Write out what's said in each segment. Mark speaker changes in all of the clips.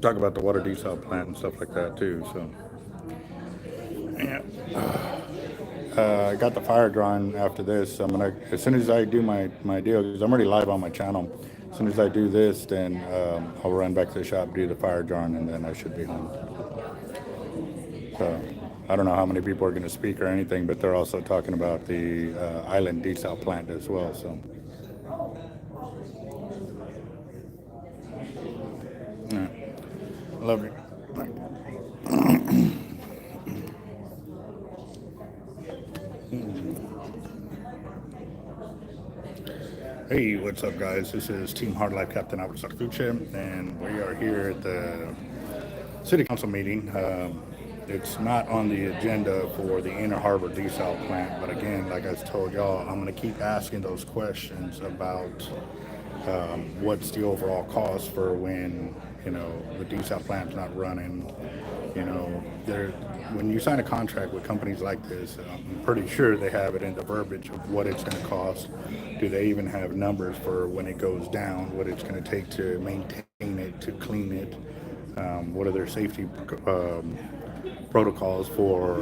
Speaker 1: talk about the water desal plant and stuff like that too. So, yeah. I got the fire drawing after this. I'm gonna, as soon as I do my deal, because I'm already live on my channel. As soon as I do this, then I'll run back to the shop, do the fire drawing, and then I should be home. So I don't know how many people are going to speak or anything, but they're also talking about the island desal plant as well. So yeah, love it. Hey, what's up, guys? This is Team Hard Life Capt.Eric, and we are here at the City Council meeting. It's not on the agenda for the Inner Harbor desal plant, but again, like I told y'all, I'm going to keep asking those questions about what's the overall cost for when the desal plant's not running. When you sign a contract with companies like this, I'm pretty sure they have it in the verbiage of what it's going to cost. Do they even have numbers for when it goes down, what it's going to take to maintain it, to clean it? What are their safety protocols for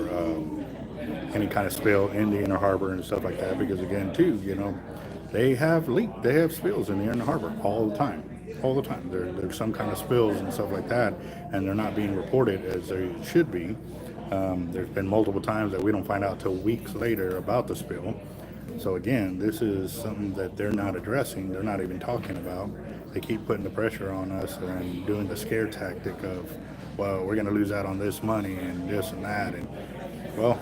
Speaker 1: any kind of spill in the inner harbor and stuff like that? Because again, too, they have spills in the inner harbor all the time. All the time. There's some kind of spills and stuff like that, and they're not being reported as they should be. There's been multiple times that we don't find out till weeks later about the spill. So again, this is something that they're not addressing. They're not even talking about. They keep putting the pressure on us and doing the scare tactic of, well, we're going to lose out on this money and this and that. And well,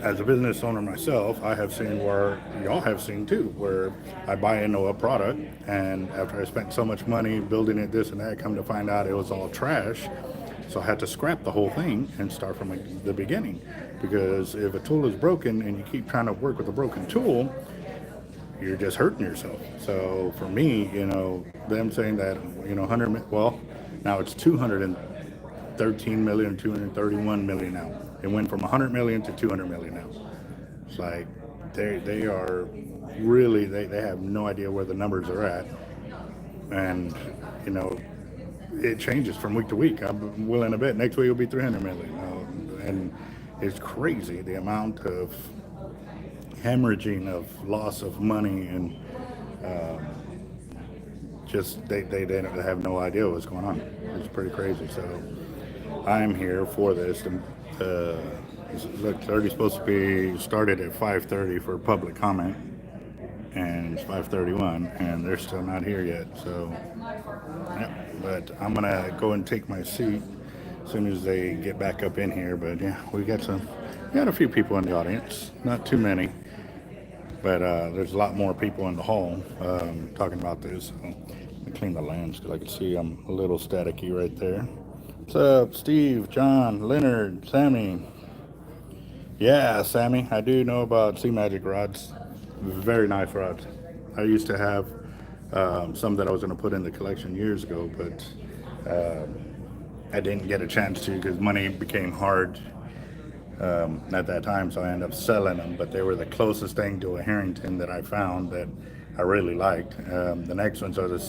Speaker 1: as a business owner myself, I have seen where y'all have seen too, where I buy into a product, and after I spent so much money building it, this and that, come to find out it was all trash. So I had to scrap the whole thing and start from the beginning. Because if a tool is broken and you keep trying to work with a broken tool, you're just hurting yourself. So for me, them saying that, 100, well, now it's 213 million, 231 million now. It went from 100 million to 200 million now. It's like they are really, they have no idea where the numbers are at. And, it changes from week to week. I'm willing to bet next week will be 300 million. And it's crazy the amount of hemorrhaging of loss of money and just they have no idea what's going on. It's pretty crazy. So I'm here for this. It's already supposed to be started at 5:30 for public comment, and it's 5:31, and they're still not here yet. So, yeah, but I'm gonna go and take my seat as soon as they get back up in here. But yeah, we got a few people in the audience, not too many, but there's a lot more people in the hall talking about this. So let me clean the lens because I can see I'm a little staticky right there. What's up, Steve, John, Leonard, Sammy? Yeah, Sammy, I do know about Sea Magic rods. Very nice rods. I used to have some that I was going to put in the collection years ago, but I didn't get a chance to because money became hard at that time, so I ended up selling them. But they were the closest thing to a Harrington that I found that I really liked. The next ones are the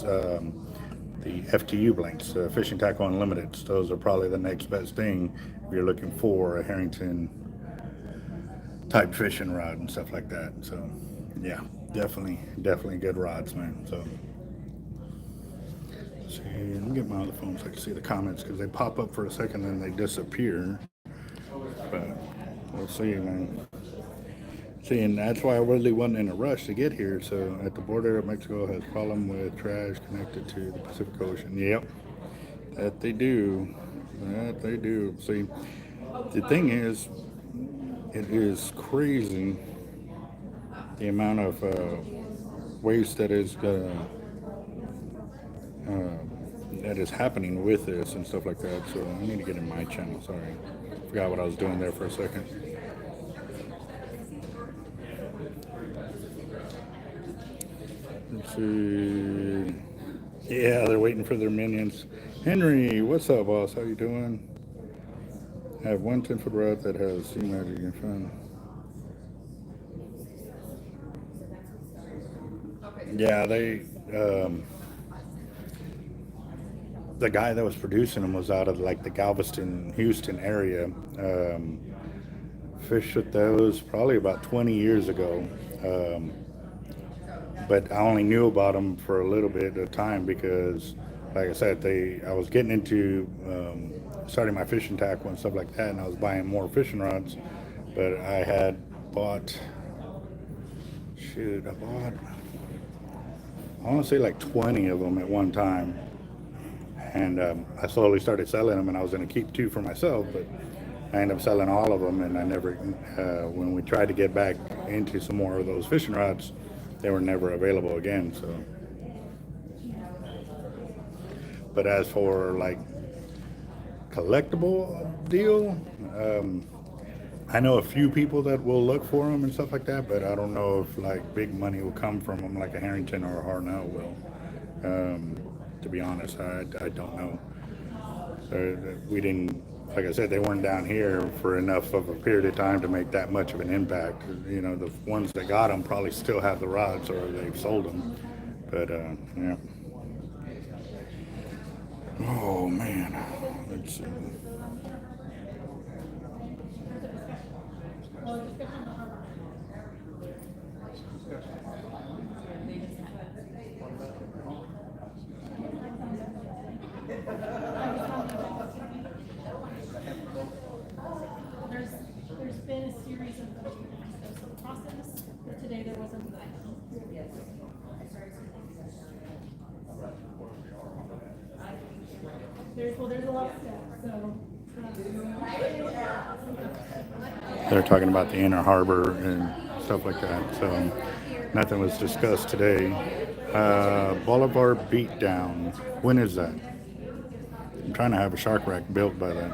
Speaker 1: FTU blanks, Fishing Tackle Unlimited. Those are probably the next best thing if you're looking for a Harrington type fishing rod and stuff like that. So yeah, definitely good rods, man. So let's see, let me get my other phone so I can see the comments because they pop up for a second and they disappear. But we'll see, man. See, and that's why I really wasn't in a rush to get here. So at the border of Mexico has problem with trash connected to the Pacific Ocean. Yep, that they do. That they do. See, the thing is, it is crazy the amount of waste that is happening with this and stuff like that. So I need to get in my channel. Sorry, forgot what I was doing there for a second. Let's see. Yeah, they're waiting for their minions. Henry, what's up, boss? How you doing? I have one 10-foot rod that has Sea Magic and fun. Yeah, the guy that was producing them was out of like the Galveston, Houston area. Fished with those probably about 20 years ago. But I only knew about them for a little bit of time because, like I said, I was getting into starting my fishing tackle and stuff like that, and I was buying more fishing rods. But I had bought, I want to say like 20 of them at one time. And I slowly started selling them, and I was going to keep 2 for myself, but I ended up selling all of them, and I never, when we tried to get back into some more of those fishing rods, they were never available again. So, but as for like collectible deal, I know a few people that will look for them and stuff like that, but I don't know if like big money will come from them like a Harrington or a Harnell will. To be honest, I don't know. We didn't, like I said, they weren't down here for enough of a period of time to make that much of an impact. You know, the ones that got them probably still have the rods or they've sold them. But, yeah. Oh, man. Let's see.
Speaker 2: There's been a series of the process, but today there wasn't that. There's a lot of steps, so.
Speaker 1: They're talking about the inner harbor and stuff like that, so nothing was discussed today. Boulevard Beatdown, when is that? I'm trying to have a shark rack built by then.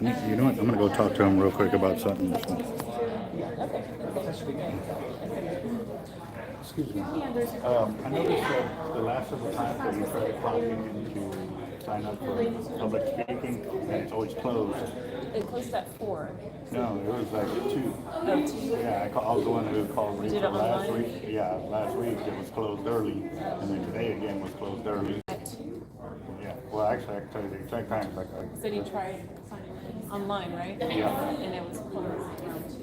Speaker 1: You know what? I'm going to go talk to him real quick about something. Excuse me. I noticed that the last of the times that you try to clock in to sign up for public speaking, and it's always closed.
Speaker 3: It closed at 4.
Speaker 1: No, it was like 2.
Speaker 3: Oh, 2?
Speaker 1: Yeah, I was the one who called
Speaker 3: Did it
Speaker 1: last
Speaker 3: online?
Speaker 1: week. Yeah, last week it was closed early, and then today again was closed early.
Speaker 3: At 2?
Speaker 1: Yeah, well actually I can tell you the exact time.
Speaker 3: Said he tried online, right?
Speaker 1: Yeah.
Speaker 3: And it was closed around 2.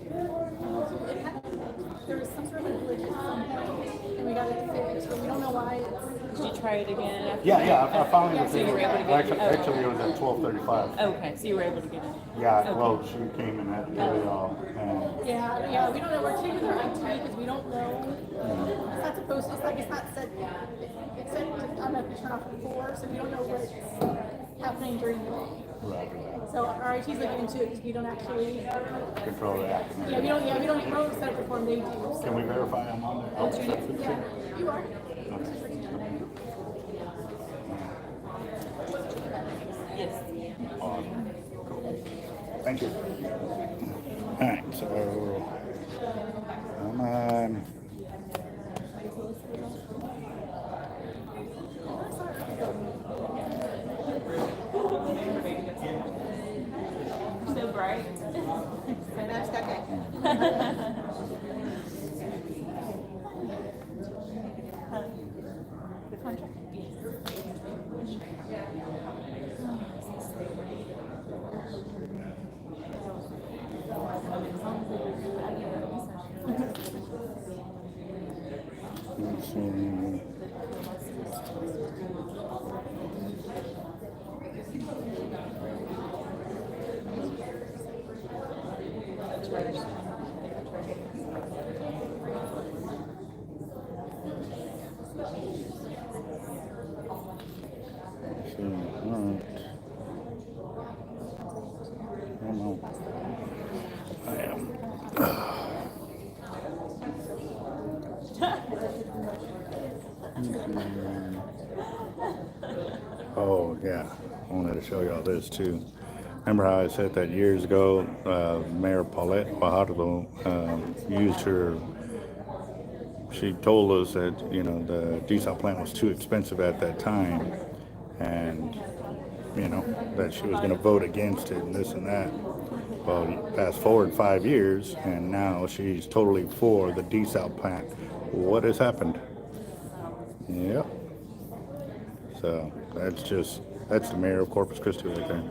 Speaker 2: There was some sort of glitch at some point, and we got it fixed, but we don't know why it's.
Speaker 3: Did you try it again after?
Speaker 1: Yeah, I found it.
Speaker 3: So you were able to get it?
Speaker 1: Actually, it was at 12:35.
Speaker 3: Okay, so you were able to get it.
Speaker 1: Yeah,
Speaker 3: Okay.
Speaker 1: well, she came and had to do it all.
Speaker 2: Yeah, we don't know. We're checking with our IT because we don't know. It's not supposed to, it's not set, it's set to, I don't know if you turn off at 4, so we don't know what's happening during the day.
Speaker 1: Right.
Speaker 2: So our IT's looking into it because we don't actually,
Speaker 1: Control that.
Speaker 2: we don't set up the form, they do. So.
Speaker 1: Can we verify I'm on there?
Speaker 2: Yeah, you are.
Speaker 3: Yes.
Speaker 1: Awesome. Cool. Thank you. All right, so I'm on.
Speaker 3: So bright.
Speaker 2: That's okay.
Speaker 3: The contract.
Speaker 1: Let's see. Oh yeah, I wanted to show y'all this too. Remember how I said that years ago, Mayor Paulette Fajardo used her. She told us that the desal plant was too expensive at that time, and you know, that she was going to vote against it and this and that. Well, fast forward 5 years, and now she's totally for the desal plant. What has happened? Yep. So that's the mayor of Corpus Christi right there.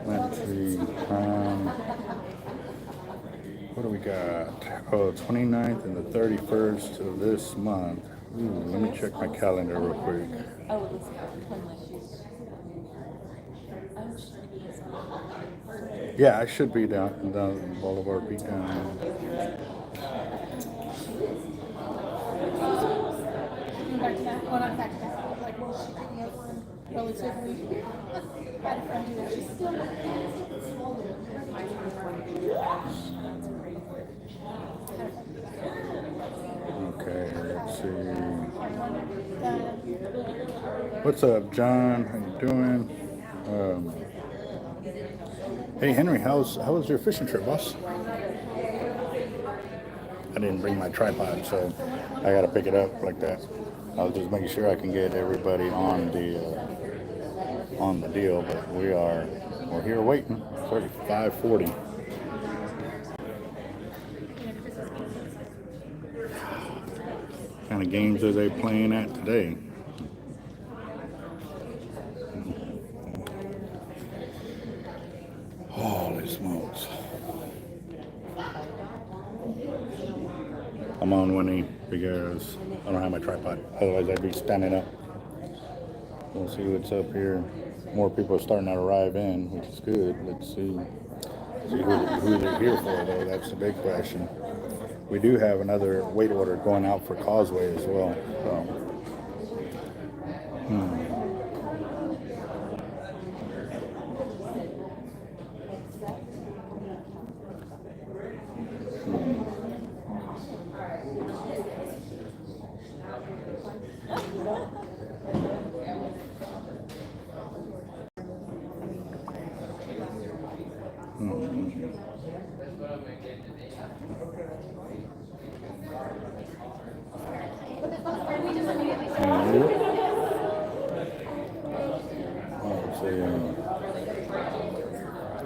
Speaker 1: Let's see. What do we got? Oh, 29th and the 31st of this month. Ooh, let me check my calendar real quick.
Speaker 3: Oh, it was
Speaker 1: Yeah, I should be down Boulevard, be down.
Speaker 2: Back to that. Well, not back to that. But like, well, she came over and relatively had a friend do that. She's still
Speaker 1: Okay, let's see. What's up, John? How you doing? Hey, Henry, how was your fishing trip, boss? I didn't bring my tripod, so I got to pick it up like that. I was just making sure I can get everybody on the deal, but we're here waiting. 35:40. What kind of games are they playing at today? Holy smokes. I'm on Winnie because I don't have my tripod. Otherwise, I'd be standing up. We'll see what's up here. More people are starting to arrive in, which is good. Let's see who they're here for, though. That's the big question. We do have another weight order going out for Causeway as well. So.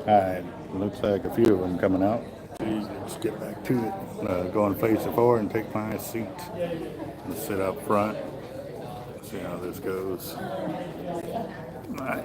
Speaker 1: Alright, looks like a few of them coming out. Let's get back to it. Go and face the floor and take my seat. And sit up front. See how this goes. Alright.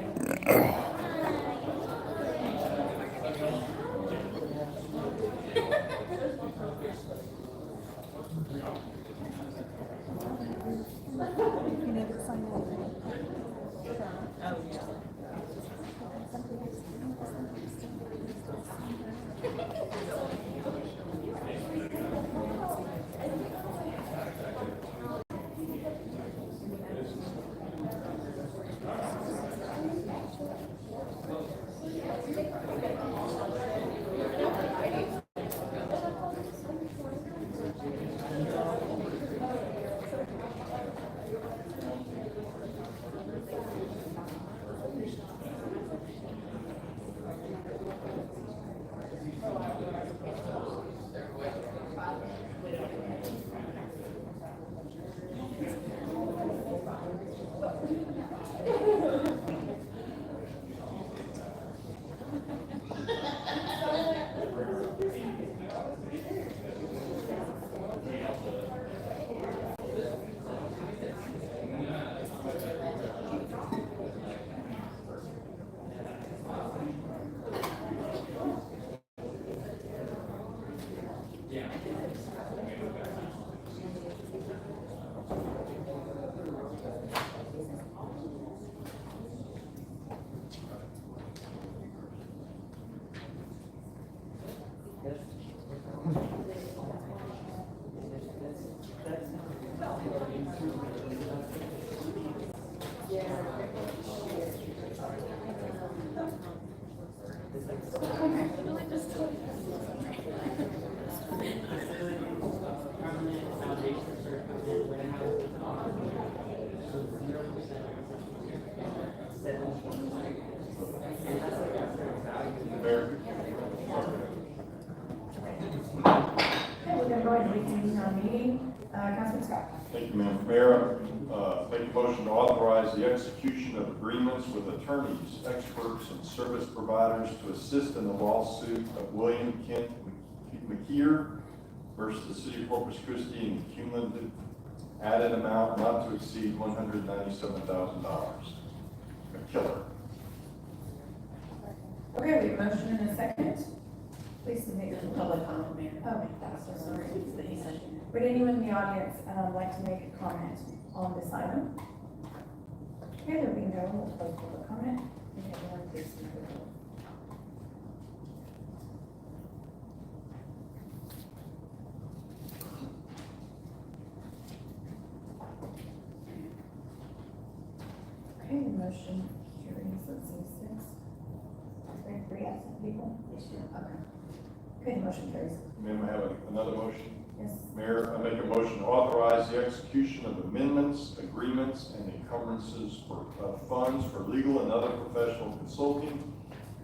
Speaker 4: meeting. Councilman Scott.
Speaker 5: Thank you, Madam Mayor. Make a motion to authorize the execution of agreements with attorneys, experts, and service providers to assist in the lawsuit of William Kent McKeer versus the City of Corpus Christi in cumulative added amount not to exceed $197,000. A killer.
Speaker 4: Okay, we have a motion and a second. Please submit your
Speaker 3: Public comment, Mayor.
Speaker 4: Oh, I'm so sorry.
Speaker 3: He said-
Speaker 4: Would anyone in the audience like to make a comment on this item? Okay, there being no one, we'll close public comment. And everyone please submit their vote. Okay, the motion carries, let's see, 6. Three absent people?
Speaker 5: Yes, ma'am.
Speaker 4: Okay. Okay, the motion carries.
Speaker 5: Ma'am, I have another motion.
Speaker 4: Yes.
Speaker 5: Mayor, I make a motion to authorize the execution of amendments, agreements, and encumbrances for funds for legal and other professional consulting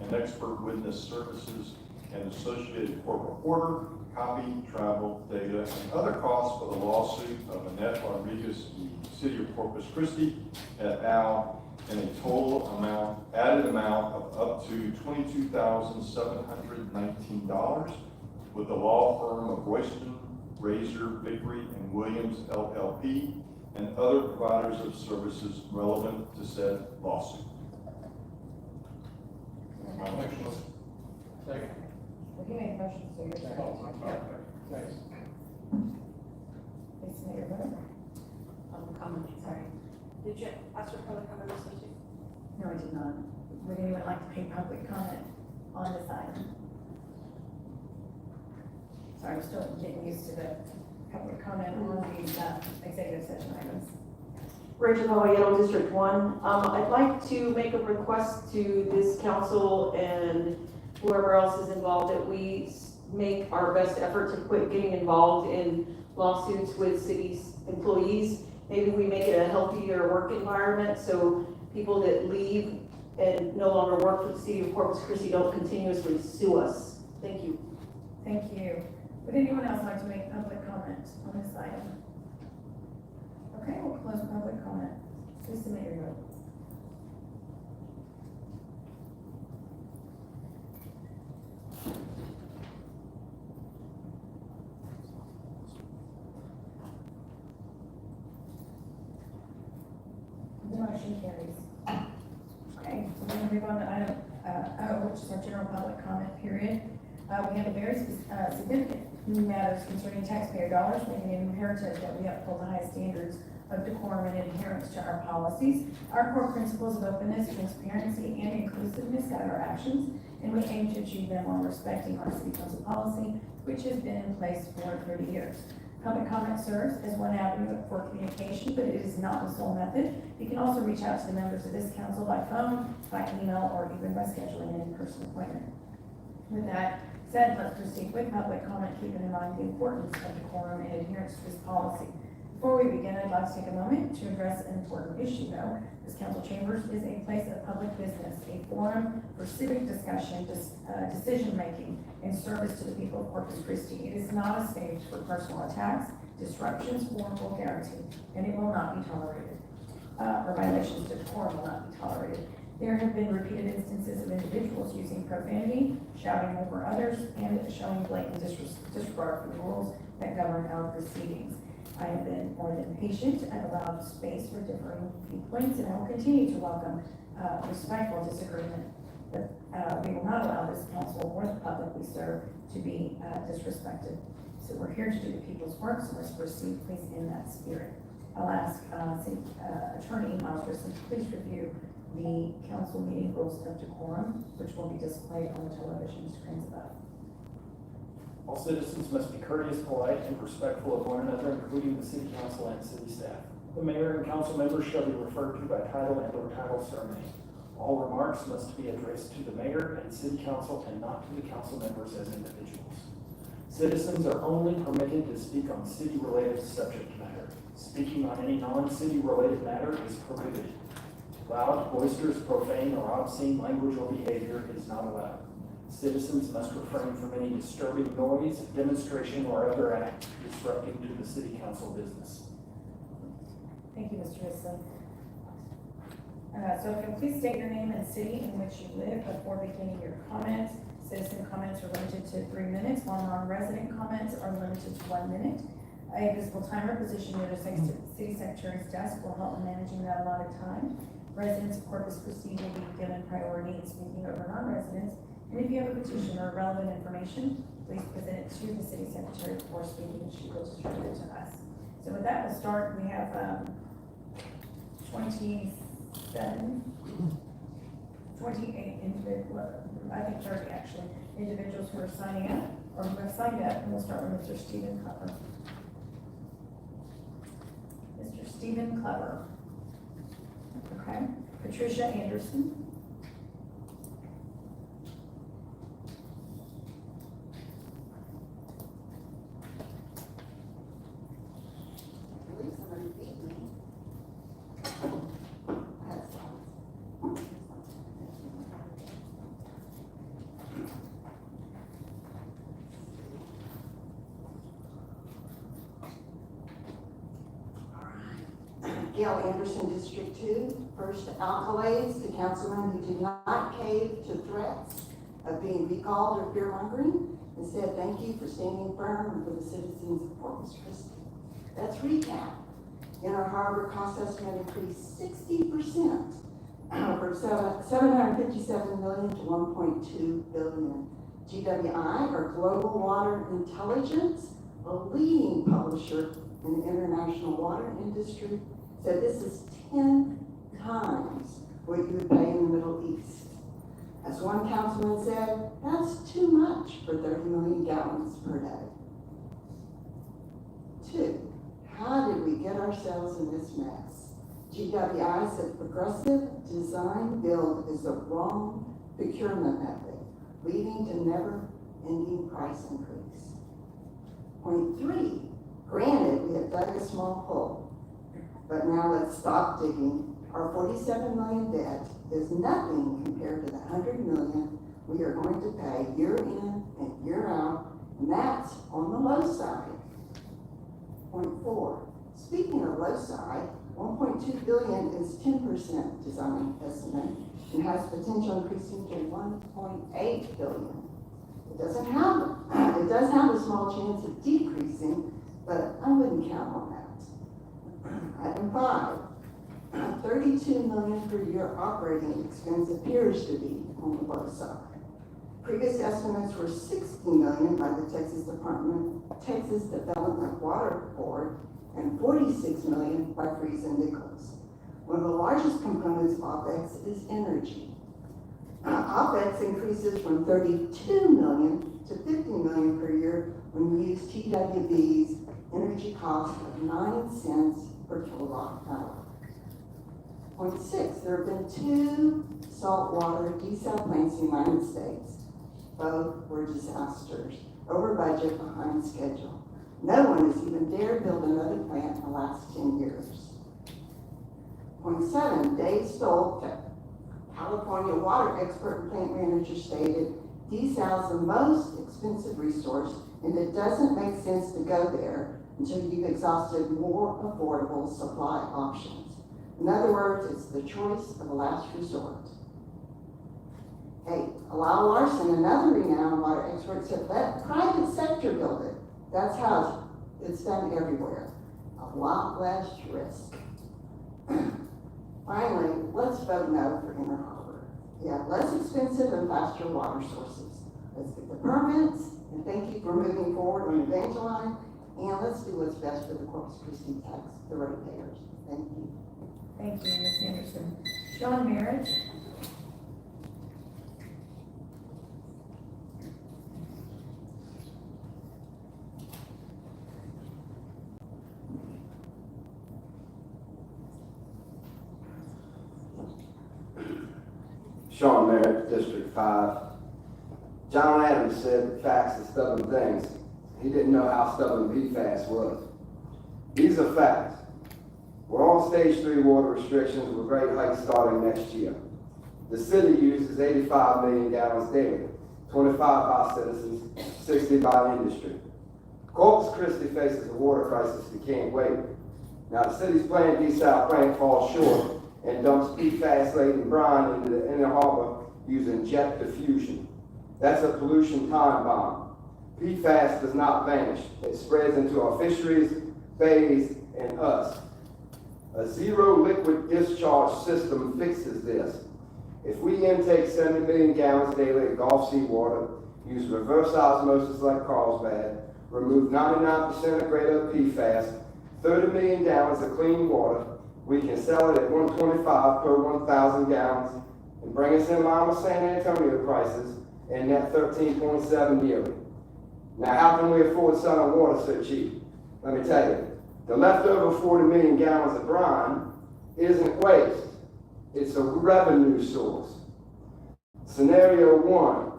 Speaker 5: and expert witness services and associated corporate order, copy, travel, data, and other costs for the lawsuit of Annette Rodriguez, the City of Corpus Christi, et al., in a total amount, added amount of up to $22,719 with the law firm of Royston, Razor, Vickery, and Williams LLP, and other providers of services relevant to said lawsuit.
Speaker 6: Second.
Speaker 4: Okay, made a motion, so you're second. Please submit your vote.
Speaker 3: Comment, sorry. Did you ask for public comment on this issue?
Speaker 4: No, I did not. Would anyone like to pay public comment on this item? Sorry, I'm still getting used to the public comment on the executive session items.
Speaker 7: Rachel Caballero, District 1. I'd like to make a request to this council and whoever else is involved that we make our best effort to quit getting involved in lawsuits with city's employees. Maybe we make it a healthier work environment so people that leave and no longer work for the City of Corpus Christi don't continuously sue us. Thank you.
Speaker 4: Thank you. Would anyone else like to make public comment on this item? Okay, we'll close public comment. Please submit your vote. The motion carries. Okay, so we're gonna move on to item, which is our general public comment period. We have a very significant matters concerning taxpayer dollars, making it imperative that we uphold the highest standards of decorum and adherence to our policies. Our core principles of openness, transparency, and inclusiveness guide our actions, and we aim to achieve them while respecting our city council policy, which has been in place for 30 years. Public comment serves as one avenue for communication, but it is not the sole method. You can also reach out to the members of this council by phone, by email, or even by scheduling an in-person appointment. With that said, let's proceed with public comment, keeping in mind the importance of decorum and adherence to this policy. Before we begin, I'd like to take a moment to address an important issue, though. This council chambers is a place of public business, a forum for civic discussion, decision-making, and service to the people of Corpus Christi. It is not a stage for personal attacks, disruptions, or vulgarity, and it will not be tolerated. Or violations to decorum will not be tolerated. There have been repeated instances of individuals using profanity, shouting over others, and showing blatant disregard for the rules that govern our proceedings. I have been more than patient. I've allowed space for differing viewpoints, and I will continue to welcome respectful disagreement. But we will not allow this council or the public we serve to be disrespected. So we're here to do the people's work, so let's proceed, please, in that spirit. I'll ask Attorney Miles Grissom to please review the council meeting rules of decorum, which will be displayed on the television screens above.
Speaker 6: All citizens must be courteous, polite, and respectful of one another, including the city council and city staff. The mayor and council members shall be referred to by title and or title surname. All remarks must be addressed to the mayor and city council and not to the council members as individuals. Citizens are only permitted to speak on city-related subject matter. Speaking on any non-city related matter is prohibited. Loud, boisterous, profane, or obscene language or behavior is not allowed. Citizens must refrain from any disturbing noise, demonstration, or other act disrupting to the city council business.
Speaker 4: Thank you, Mr. Isley. So if you'll please state your name and city in which you live before beginning your comments. Citizen comments are limited to 3 minutes, while non-resident comments are limited to 1 minute. A visible timer positioned near the city secretary's desk will help in managing that allotted time. Residents of Corpus Christi will be given priority in speaking over non-residents. And if you have a petition or relevant information, please present it to the city secretary before speaking, and she will distribute it to us. So with that, we'll start. We have 28 individuals, I think 30 actually, individuals who are signing up, or who have signed up, and we'll start with Mr. Stephen Clever. Mr. Stephen Clever. Okay. Patricia Anderson.
Speaker 8: Gail Anderson, District 2. First accolades to councilmen who did not cave to threats of being recalled or fear-mongering. Instead, thank you for standing firm for the citizens of Corpus Christi. Let's recap. Inner Harbor cost estimate increased 60% from $757 million to $1.2 billion. GWI, or Global Water Intelligence, a leading publisher in the international water industry, said this is 10 times what you would pay in the Middle East. As one councilman said, that's too much for 30 million gallons per day. 2, how did we get ourselves in this mess? GWI said progressive design build is the wrong procurement method, leading to never-ending price increase. Point 3, granted, we have dug a small hole, but now let's stop digging. Our 47 million debt is nothing compared to the 100 million we are going to pay year in and year out, and that's on the low side. Point 4, speaking of low side, 1.2 billion is 10% design estimate and has potential increasing to 1.8 billion. It does have a small chance of decreasing, but I wouldn't count on that. Item 5, 32 million per year operating expense appears to be on the low side. Previous estimates were 60 million by the Texas Development Water Board and 46 million by Freeze and Nichols. One of the largest components of OpEx is energy. OpEx increases from 32 million to 50 million per year when we use TWB's energy cost of 9 cents per kilowatt hour. Point 6, there have been 2 saltwater desal plants in the United States. Both were disasters, over budget, behind schedule. No one has even dared build another plant in the last 10 years. Point 7, Dave Stoll, California water expert and plant manager, stated, desal is the most expensive resource, and it doesn't make sense to go there until you've exhausted more affordable supply options. In other words, it's the choice of the last resort. 8, Lyle Larson, another renowned water expert, said let private sector build it. That's how it's done everywhere. A lot less risk. Finally, let's vote no for Inner Harbor. Yeah, less expensive and faster water sources. Let's get the permits, and thank you for moving forward on Evangeline, and let's do what's best for the Corpus Christi the ratepayers. Thank you.
Speaker 4: Thank you, Ms. Anderson. Sean Merritt.
Speaker 9: Sean Merritt, District 5. John Adams said facts are stubborn things. He didn't know how stubborn PFAS was. These are facts. We're on stage 3 water restrictions with rate hikes starting next year. The city uses 85 million gallons daily. 25 by citizens, 60 by industry. Corpus Christi faces a water crisis we can't wait. Now, the city's planned desal plant falls short and dumps PFAS-laden brine into the inner harbor using jet diffusion. That's a pollution time bomb. PFAS does not vanish. It spreads into our fisheries, bays, and us. A zero liquid discharge system fixes this. If we intake 70 million gallons daily of Gulf seawater, use reverse osmosis like Carlsbad, remove 99% or greater of PFAS, 30 million gallons of clean water, we can sell it at $125 per 1,000 gallons and bring us in line with San Antonio prices and net 13.7 yearly. Now, how can we afford selling water so cheap? Let me tell you, the leftover 40 million gallons of brine isn't waste. It's a revenue source. Scenario 1,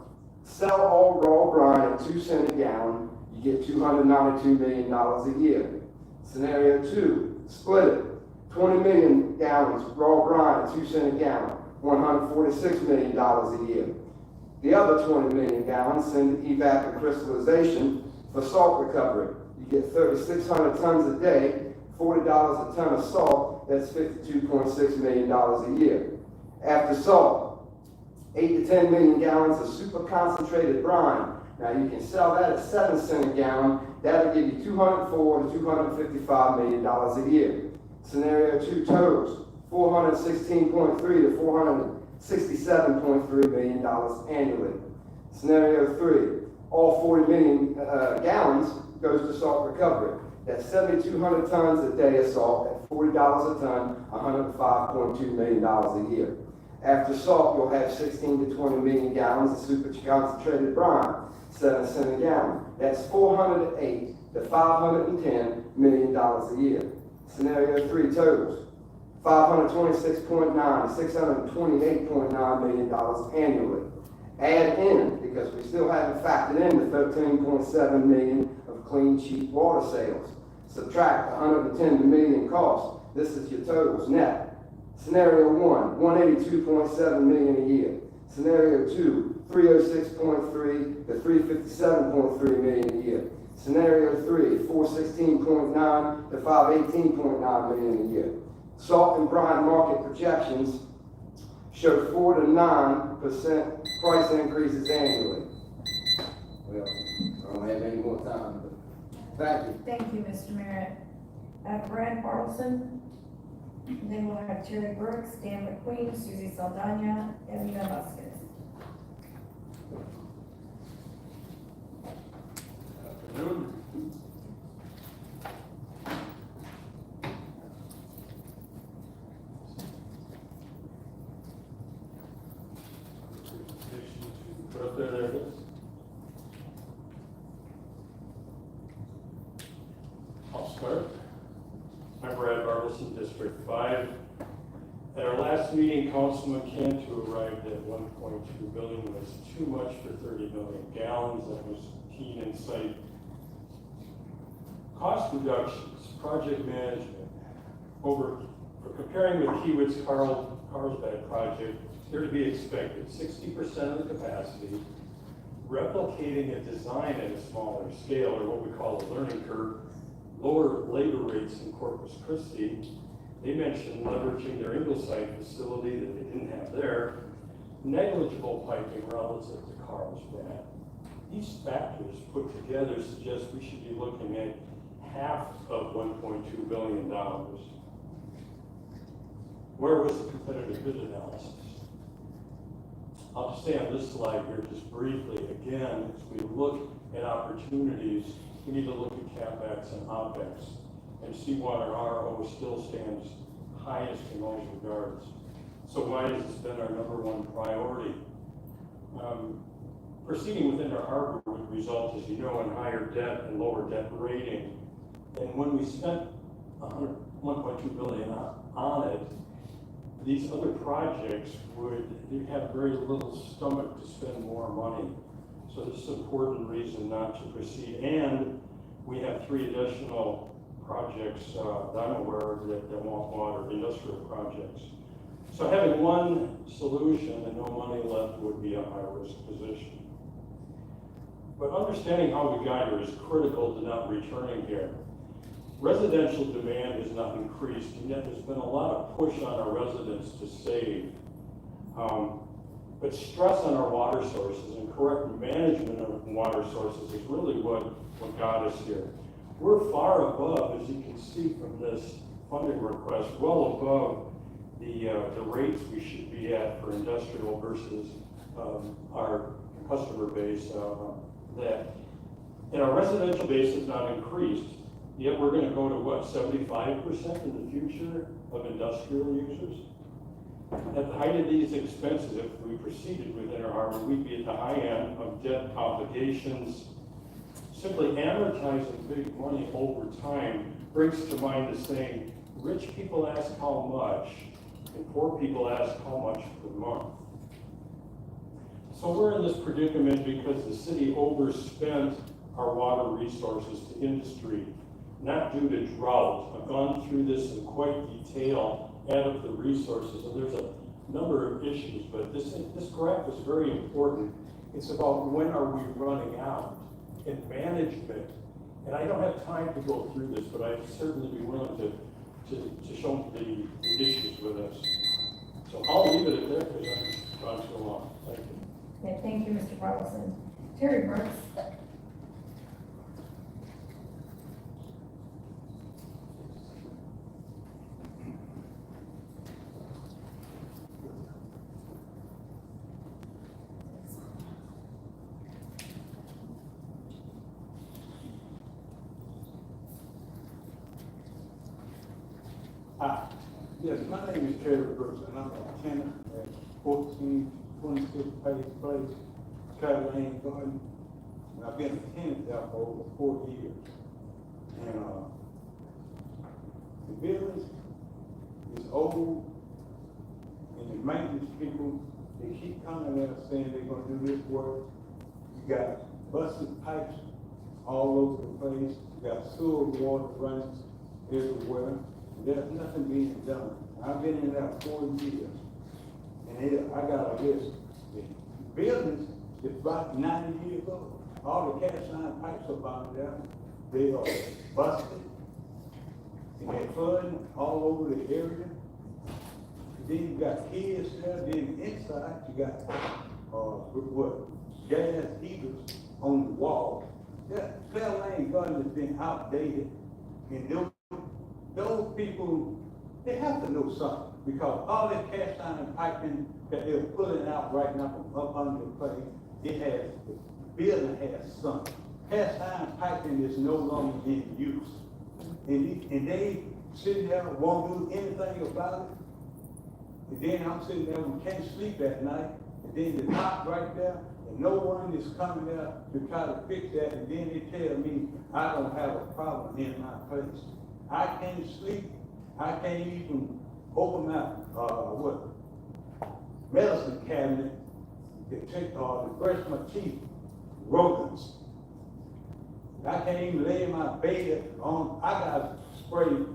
Speaker 9: sell all raw brine at 2 cents a gallon, you get $292 million a year. Scenario 2, split it. 20 million gallons raw brine at 2 cents a gallon, $146 million a year. The other 20 million gallons send to evap and crystallization for salt recovery. You get 3,600 tons a day, $40 a ton of salt, that's $52.6 million a year. After salt, 8 to 10 million gallons of super concentrated brine. Now you can sell that at 7 cents a gallon. That'll give you $204 to $255 million a year. Scenario 2 totals $416.3 to $467.3 million annually. Scenario 3, all 40 million gallons goes to salt recovery. That's 7,200 tons a day of salt at $40 a ton, $105.2 million a year. After salt, you'll have 16 to 20 million gallons of super concentrated brine, 7 cents a gallon. That's 408 to $510 million a year. Scenario 3 totals $526.9 to $628.9 million annually. Add in, because we still haven't factored in the 13.7 million of clean, cheap water sales. Subtract 110 million costs. This is your totals net. Scenario 1, 182.7 million a year. Scenario 2, 306.3 to 357.3 million a year. Scenario 3, 416.9 to 518.9 million a year. Salt and brine market projections show 4 to 9% price increases annually. Well, I don't have any more time, but thank you.
Speaker 4: Thank you, Mr. Merritt. Brad Bartleson. Then we'll have Terry Brooks, Dan McQueen, Susie Saldana, and Nina Vasquez.
Speaker 10: Afternoon. There it is. I'll start. I'm Brad Bartleson, District 5. At our last meeting, Councilman Cantu arrived at 1.2 billion was too much for 30 million gallons. That was keen insight. Cost reductions, project management. For comparing with Kiewit's Carlsbad project, they're to be expected. 60% of the capacity, replicating a design at a smaller scale, or what we call a learning curve, lower labor rates in Corpus Christi. They mentioned leveraging their Ingleside facility that they didn't have there, negligible piping relative to Carlsbad. These factors put together suggest we should be looking at half of $1.2 billion. Where was the competitive bid analysis? I'll just stay on this slide here just briefly. Again, as we look at opportunities, we need to look at CapEx and OpEx, and Seawater RO still stands highest in those regards. So why has this been our #1 priority? Proceeding within our harbor would result, as you know, in higher debt and lower debt rating. And when we spent $1.2 billion on it, these other projects would have very little stomach to spend more money. So this is an important reason not to proceed. And we have 3 additional projects that I'm aware of that want water, industrial projects. So having one solution and no money left would be a high-risk position. But understanding how we got here is critical to not returning here. Residential demand has not increased, and yet there's been a lot of push on our residents to save. But stress on our water sources and correct management of water sources is really what got us here. We're far above, as you can see from this funding request, well above the rates we should be at for industrial versus our customer base. And our residential base has not increased, yet we're going to go to what, 75% in the future of industrial users? At the height of these expenses, if we proceeded with Inner Harbor, we'd be at the high end of debt obligations. Simply amortizing big money over time brings to mind the saying, rich people ask how much, and poor people ask how much per month. So we're in this predicament because the city overspent our water resources to industry, not due to drought. I've gone through this in quite detail, added the resources, and there's a number of issues, but this graph is very important. It's about when are we running out in management. And I don't have time to go through this, but I'd certainly be willing to show the issues with us. So I'll leave it at that because I've gone too long. Thank you.
Speaker 4: Okay, thank you, Mr. Carlson. Terry Brooks.
Speaker 11: Hi. Yes, my name is Terry Brooks, and I'm a tenant at 1426 Page Place, Travel Lane Garden. And I've been a tenant there for over 4 years. And the building is old, and the maintenance people, they keep coming there saying they're gonna do this work. You got busted pipes all over the place. You got sewer water running everywhere. There's nothing being done. I've been in there 4 years, and I got a list. The building is about 90 years old. All the cast iron pipes up out there, they are busted, and they're flooding all over the area. Then you got kids there. Then inside you got gas heaters on the wall. That Travel Lane Garden has been outdated, and those people, they have to know something, because all that cast iron piping that they're pulling out right now from up under the place, the building has sunk. Cast iron piping is no longer in use. And they sitting there, won't do anything about it. And then I'm sitting there, we can't sleep at night, and then the top right there, and no one is coming there to try to fix that, and then they tell me I don't have a problem in my place. I can't sleep. I can't even open my medicine cabinet to brush my teeth. Rodents. I can't even lay in my bed on. I got spray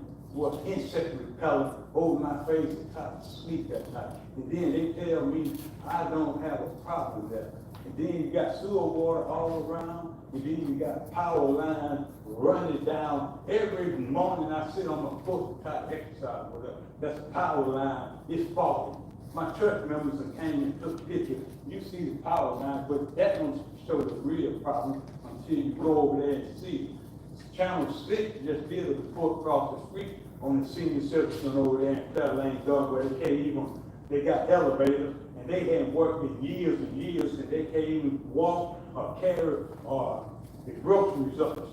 Speaker 11: insect repellent over my face to try to sleep at night. And then they tell me I don't have a problem with that. And then you got sewer water all around, and then you got power lines running down. Every morning I sit on my porch to try to exercise with it. That's a power line, it's faulty. My church members came and took pictures. You see the power line, but that don't show the real problem until you go over there and see it. Channel 6 just did a report across the street on the senior citizen over there in Travel Lane Garden, where they can't even, they got elevators, and they hadn't worked in years and years, and they can't even walk or carry the groceries up the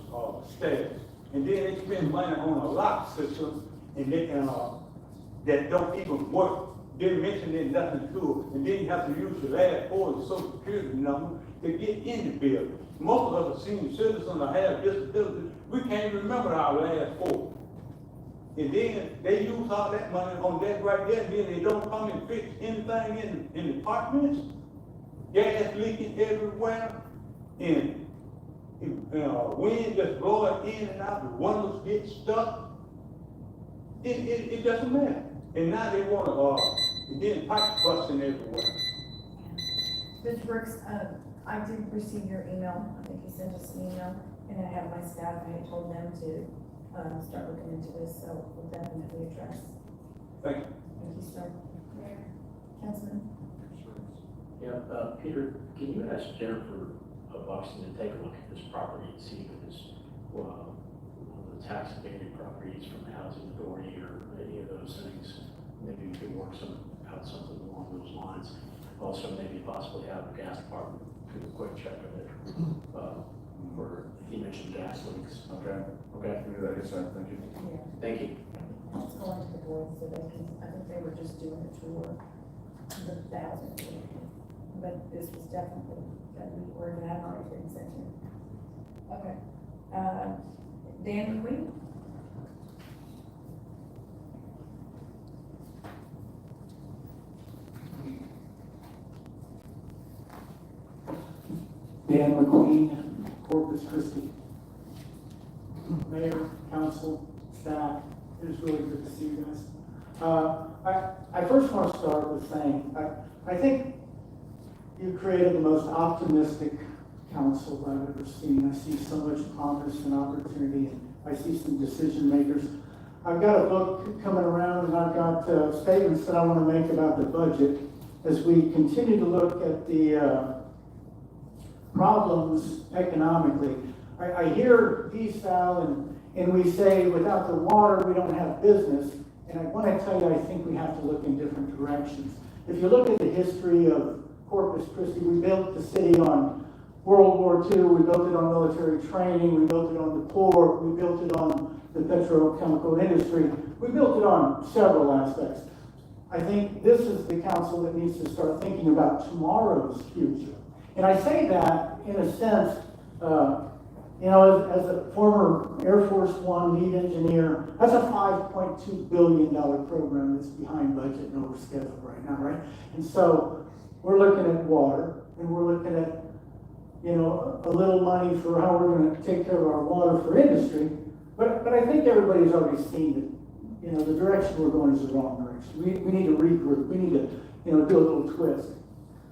Speaker 11: stairs. And then they spend money on a lock system, and they that don't even work. Didn't mention there's nothing to it. And then you have to use your last four of the social security number to get in the building. Most of us are senior citizens or have disabilities. We can't remember our last four. And then they use all that money on that right there, and then they don't come and fix anything in the apartments. Gas leaking everywhere, and wind just blowing in and out, the windows get stuck. It doesn't matter. And now they want to, and then pipes busting everywhere.
Speaker 4: Mr. Brooks, I did receive your email, I think you sent us an email, and I have my staff, I had told them to, start looking into this, so we'll definitely address.
Speaker 6: Thank you.
Speaker 4: Thank you, sir. Mayor, Councilman?
Speaker 12: Yeah, Peter, can you ask Jennifer Buxton to take a look at this property and see if it is, one of the tax abated properties from the housing authority or any of those things? Maybe we could work out something along those lines. Also, maybe possibly have the gas department do a quick check of it. Or he mentioned gas leaks.
Speaker 5: Okay.
Speaker 12: Okay.
Speaker 5: Do that, yes, sir, thank you.
Speaker 4: Yeah.
Speaker 12: Thank you.
Speaker 4: It's going to the board, so they can, I think they were just doing a tour, the housing. But this was definitely, that we were, and I've already been sent in. Okay. Dan McQueen?
Speaker 13: Dan McQueen, Corpus Christi. Mayor, council, staff, it is really good to see you guys. I first want to start with saying, I think you created the most optimistic council I've ever seen. I see so much promise and opportunity, and I see some decision makers. I've got a book coming around, and I've got statements that I want to make about the budget as we continue to look at the problems economically. I hear Desal and we say without the water we don't have business, and I want to tell you I think we have to look in different directions. If you look at the history of Corpus Christi, we built the city on World War II, we built it on military training, we built it on the port, we built it on the petrochemical industry, we built it on several aspects. I think this is the council that needs to start thinking about tomorrow's future. And I say that in a sense, as a former Air Force One lead engineer, that's a $5.2 billion program that's behind budget and over schedule right now, right? And so we're looking at water, and we're looking at, a little money for how we're going to take care of our water for industry. But I think everybody's already seen that, the direction we're going is the wrong direction. We need to regroup. We need to, do a little twist.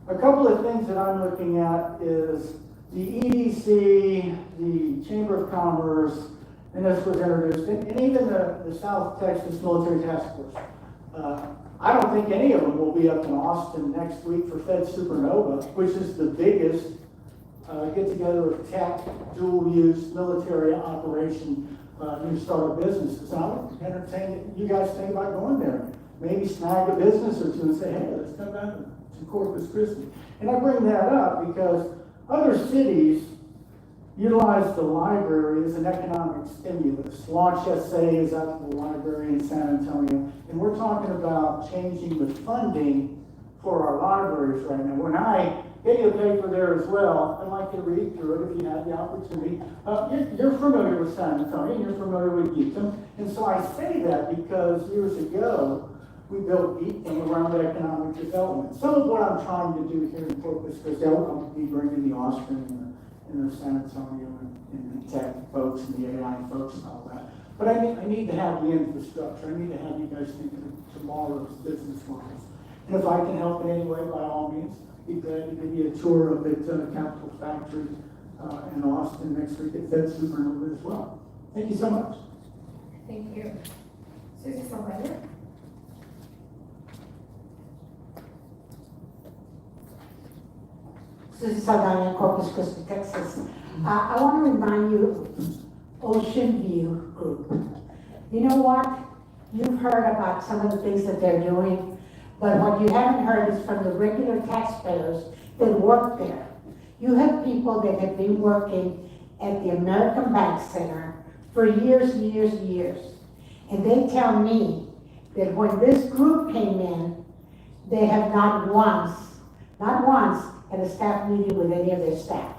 Speaker 13: A couple of things that I'm looking at is the EDC, the Chamber of Commerce, and this was introduced, and even the South Texas Military Task Force. I don't think any of them will be up in Austin next week for Fed Supernova, which is the biggest get-together of tech, dual-use, military operation, new startup businesses. I would entertain you guys think about going there. Maybe snag a business or two and say, hey, let's come down to Corpus Christi. And I bring that up because other cities utilize the library as an economic stimulus. Launch SA is out to the library in San Antonio, and we're talking about changing the funding for our libraries right now. When I get you a paper there as well, I'd like you to read through it if you have the opportunity. You're familiar with San Antonio, and you're familiar with Geekdom, and so I say that because years ago, we built Geekdom around economic development. Some of what I'm trying to do here in Corpus Christi, I'll be bringing the Austin and the San Antonio and the tech folks and the AI folks and all that. But I need to have the infrastructure. I need to have you guys think of tomorrow's business models. And if I can help in any way, by all means, be glad to give you a tour of the Capital Factory in Austin next week at Fed Supernova as well. Thank you so much.
Speaker 4: Thank you. Susie Salvator?
Speaker 14: Susie Saldana, Corpus Christi, Texas. I want to remind you, Ocean View Group. You know what? You've heard about some of the things that they're doing, but what you haven't heard is from the regular taxpayers that work there. You have people that have been working at the American Bank Center for years and years and years. And they tell me that when this group came in, they have not once had a staff meeting with any of their staff.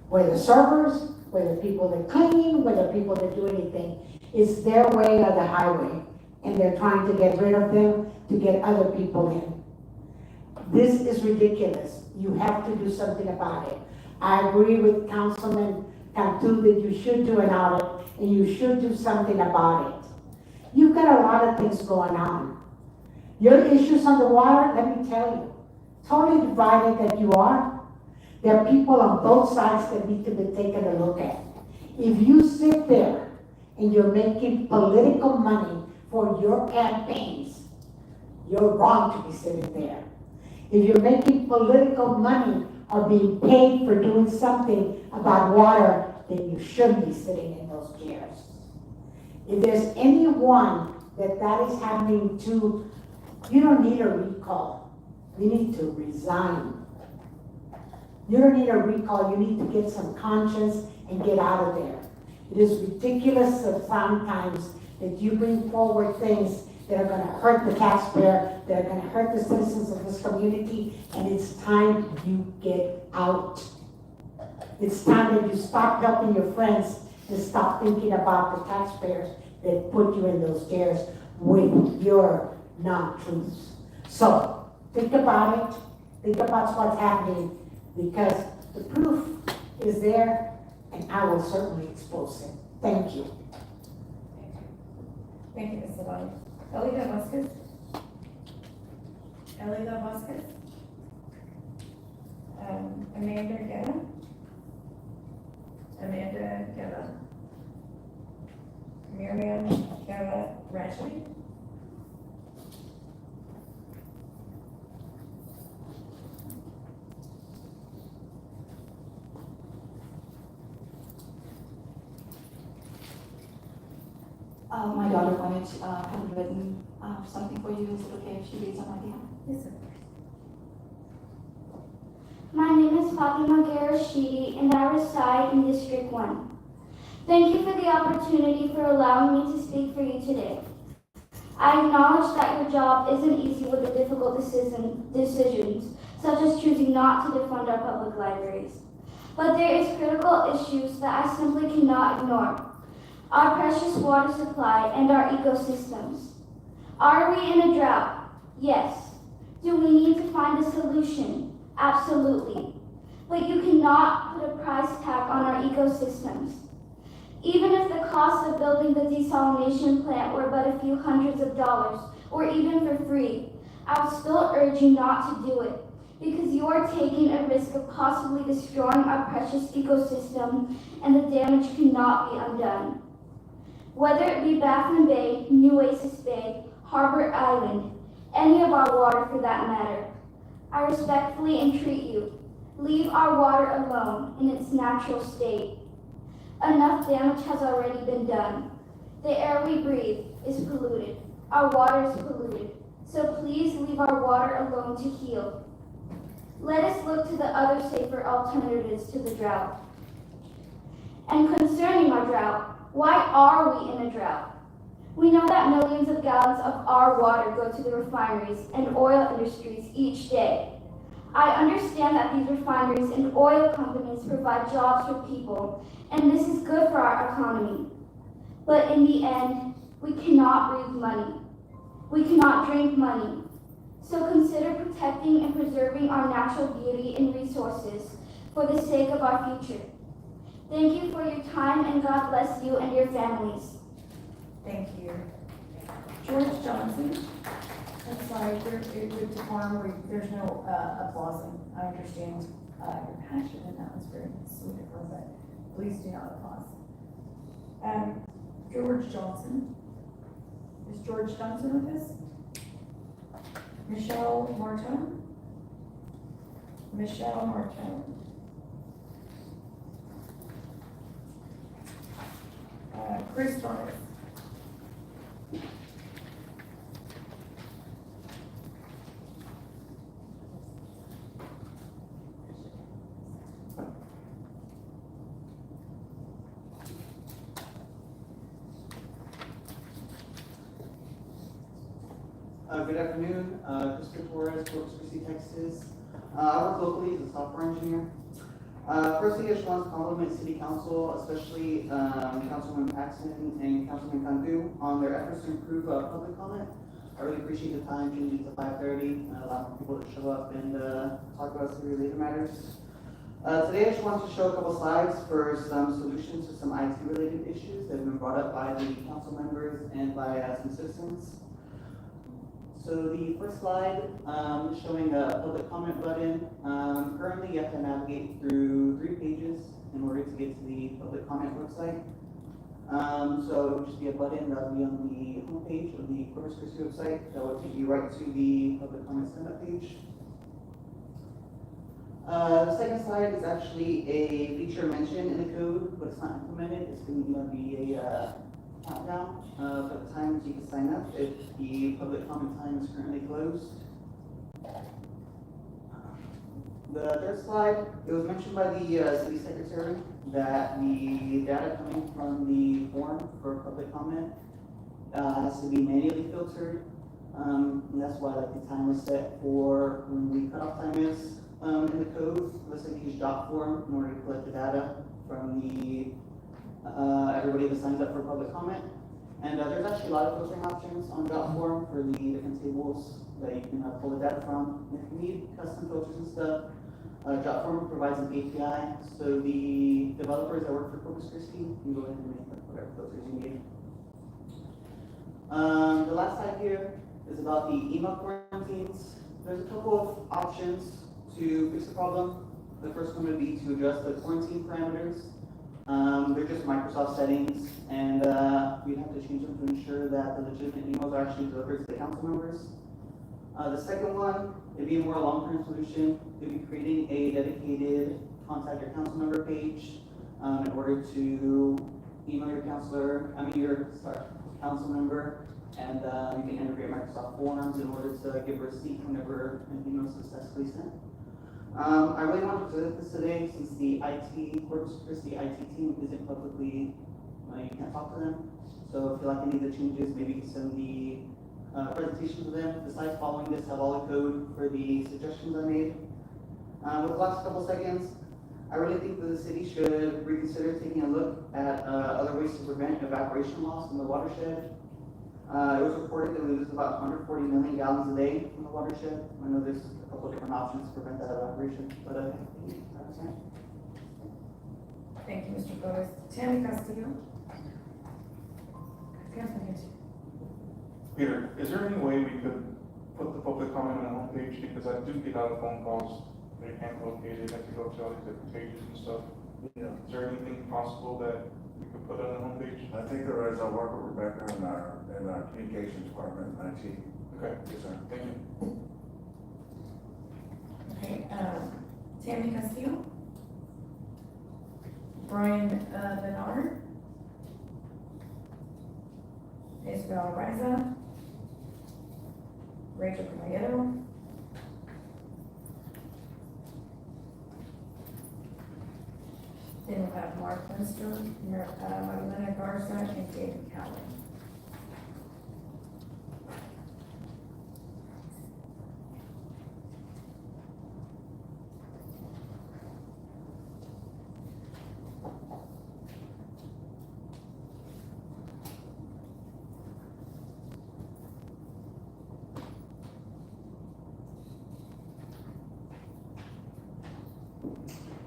Speaker 14: Whether servers, whether people that clean, whether people that do anything, it's their way or the highway. And they're trying to get rid of them to get other people in. This is ridiculous. You have to do something about it. I agree with Councilman Cantu that you should do an audit and you should do something about it. You've got a lot of things going on. Your issues on the water, let me tell you, totally divided that you are. There are people on both sides that need to be taken a look at. If you sit there and you're making political money for your campaigns, you're wrong to be sitting there. If you're making political money or being paid for doing something about water, then you shouldn't be sitting in those chairs. If there's anyone that is happening to, you don't need a recall. You need to resign. You don't need a recall. You need to get some conscience and get out of there. It is ridiculous that sometimes that you bring forward things that are going to hurt the taxpayer, that are going to hurt the citizens of this community, and it's time you get out. It's time that you stop helping your friends and stop thinking about the taxpayers that put you in those chairs with your non-truths. So, think about it. Think about what's happening, because the proof is there, and I will certainly expose it. Thank you.
Speaker 4: Thank you, Ms. Zavala. Elida Vasquez? Elida Vasquez? Amanda Guerra? Amanda Guerra? Miriam Guerra Ratchley?
Speaker 3: My daughter wanted to have written something for you. Is it okay if she reads on my behalf?
Speaker 4: Yes, sir.
Speaker 15: My name is Fatima Garashidi, and I reside in District 1. Thank you for the opportunity for allowing me to speak for you today. I acknowledge that your job isn't easy with the difficult decisions, such as choosing not to defund our public libraries. But there is critical issues that I simply cannot ignore. Our precious water supply and our ecosystems. Are we in a drought? Yes. Do we need to find a solution? Absolutely. But you cannot put a price tag on our ecosystems. Even if the cost of building the desalination plant were but a few hundreds of dollars, or even for free, I would still urge you not to do it, because you are taking a risk of possibly destroying our precious ecosystem, and the damage cannot be undone. Whether it be Baffin Bay, New Oasis Bay, Harbor Island, any of our water for that matter, I respectfully entreat you, leave our water alone in its natural state. Enough damage has already been done. The air we breathe is polluted. Our water is polluted. So please leave our water alone to heal. Let us look to the other safer alternatives to the drought. And concerning our drought, why are we in a drought? We know that millions of gallons of our water go to the refineries and oil industries each day. I understand that these refineries and oil companies provide jobs for people, and this is good for our economy. But in the end, we cannot breathe money. We cannot drink money. So consider protecting and preserving our natural beauty and resources for the sake of our future. Thank you for your time, and God bless you and your families.
Speaker 4: Thank you. George Johnson? I'm sorry, with the farm, there's no applauding. I understand your passion, and that was very sweet of her, but please do not applaud. George Johnson. Is George Johnson with us? Michelle Martin? Michelle Martin. Chris Torres.
Speaker 16: Good afternoon, Christopher Torres, Corpus, Christi, Texas. I work locally as a software engineer. Firstly, I just want to compliment City Council, especially Councilman Paxton and Councilman Cantu on their efforts to improve public comment. I really appreciate the time changing to 5:30, allowing people to show up and talk about city related matters. Today, I just wanted to show a couple slides for some solutions to some IT related issues that have been brought up by the council members and by some citizens. So the first slide is showing a public comment button. Currently, you have to navigate through 3 pages in order to get to the public comment website. So it would just be a button that will be on the homepage of the Corpus Christi website that will take you right to the public comment stand-up page. The second slide is actually a feature mentioned in the code, but it's not implemented. It's going to be a countdown for the times you can sign up if the public comment time is currently closed. The third slide, it was mentioned by the city secretary that the data coming from the form for public comment has to be manually filtered. And that's why like the time was set for when the cutoff time is in the code. Let's say use dot form in order to collect the data from the everybody that signs up for public comment. And there's actually a lot of filtering options on dot form for the different tables that you can pull the data from. If you need custom filters and stuff, Jotform provides an API, so the developers that work for Corpus Christi can go ahead and make whatever filters you need. The last slide here is about the email quarantines. There's a couple of options to fix the problem. The first one would be to adjust the quarantine parameters. They're just Microsoft settings, and we'd have to change them to ensure that the legitimate emails are actually delivered to the council members. The second one, it'd be a more long-term solution. It'd be creating a dedicated contact your council member page in order to email your council member, and you can integrate Microsoft Forms in order to give a receipt whenever an email is successfully sent. I really wanted to present this today since the Corpus Christi IT team isn't publicly, you can't talk to them. So if you like any of the changes, maybe you can send the presentation to them. Besides following this, have all the code for the suggestions I made. With the last couple seconds, I really think that the city should reconsider taking a look at other ways to prevent evaporation loss in the watershed. It was reported that we lose about 140 million gallons a day from the watershed. I know there's a couple of different options to prevent that evaporation, but
Speaker 4: Thank you, Mr. Flores. Tammy Castillo. Councilman Castillo.
Speaker 17: Peter, is there any way we could put the public comment on the homepage? Because I do get a lot of phone calls. They can't locate it, they have to go to all these different pages and stuff.
Speaker 5: Yeah.
Speaker 17: Is there anything possible that we could put on the homepage?
Speaker 5: I think there is. I'll work with Rebecca in our communications department, IT.
Speaker 17: Okay.
Speaker 5: Yes, sir.
Speaker 17: Thank you.
Speaker 4: Okay, Tammy Castillo. Brian Bernard. Isabel Reza. Rachel Caballero. Then we'll have Mark Lester, Marilena Garza, and David Cowan.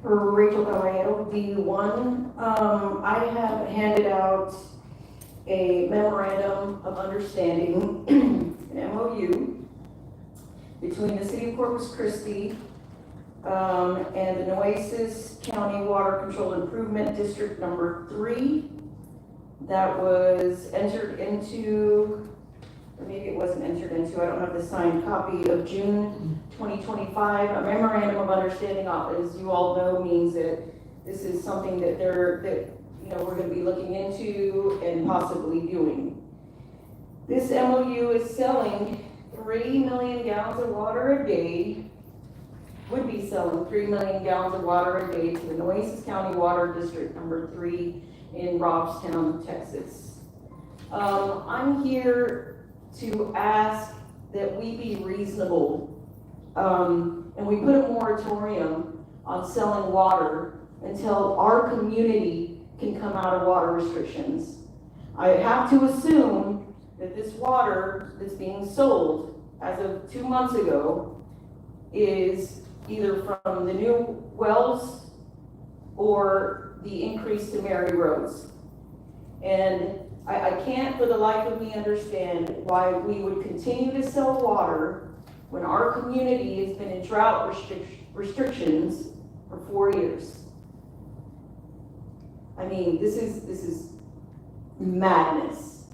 Speaker 7: Rachel Caballero, D1. I have handed out a memorandum of understanding, an MOU, between the City of Corpus Christi and the Nueces County Water Control Improvement District Number 3 that was entered into, or maybe it wasn't entered into, I don't have the signed copy, of June 2025. A memorandum of understanding, as you all know, means that this is something that we're going to be looking into and possibly doing. This MOU is selling 3 million gallons of water a day, would be selling 3 million gallons of water a day to the Nueces County Water District Number 3 in Robstown, Texas. I'm here to ask that we be reasonable and we put a moratorium on selling water until our community can come out of water restrictions. I have to assume that this water that's being sold as of 2 months ago is either from the new wells or the increase to Mary Rose. And I can't for the life of me understand why we would continue to sell water when our community has been in drought restrictions for 4 years. I mean, this is madness.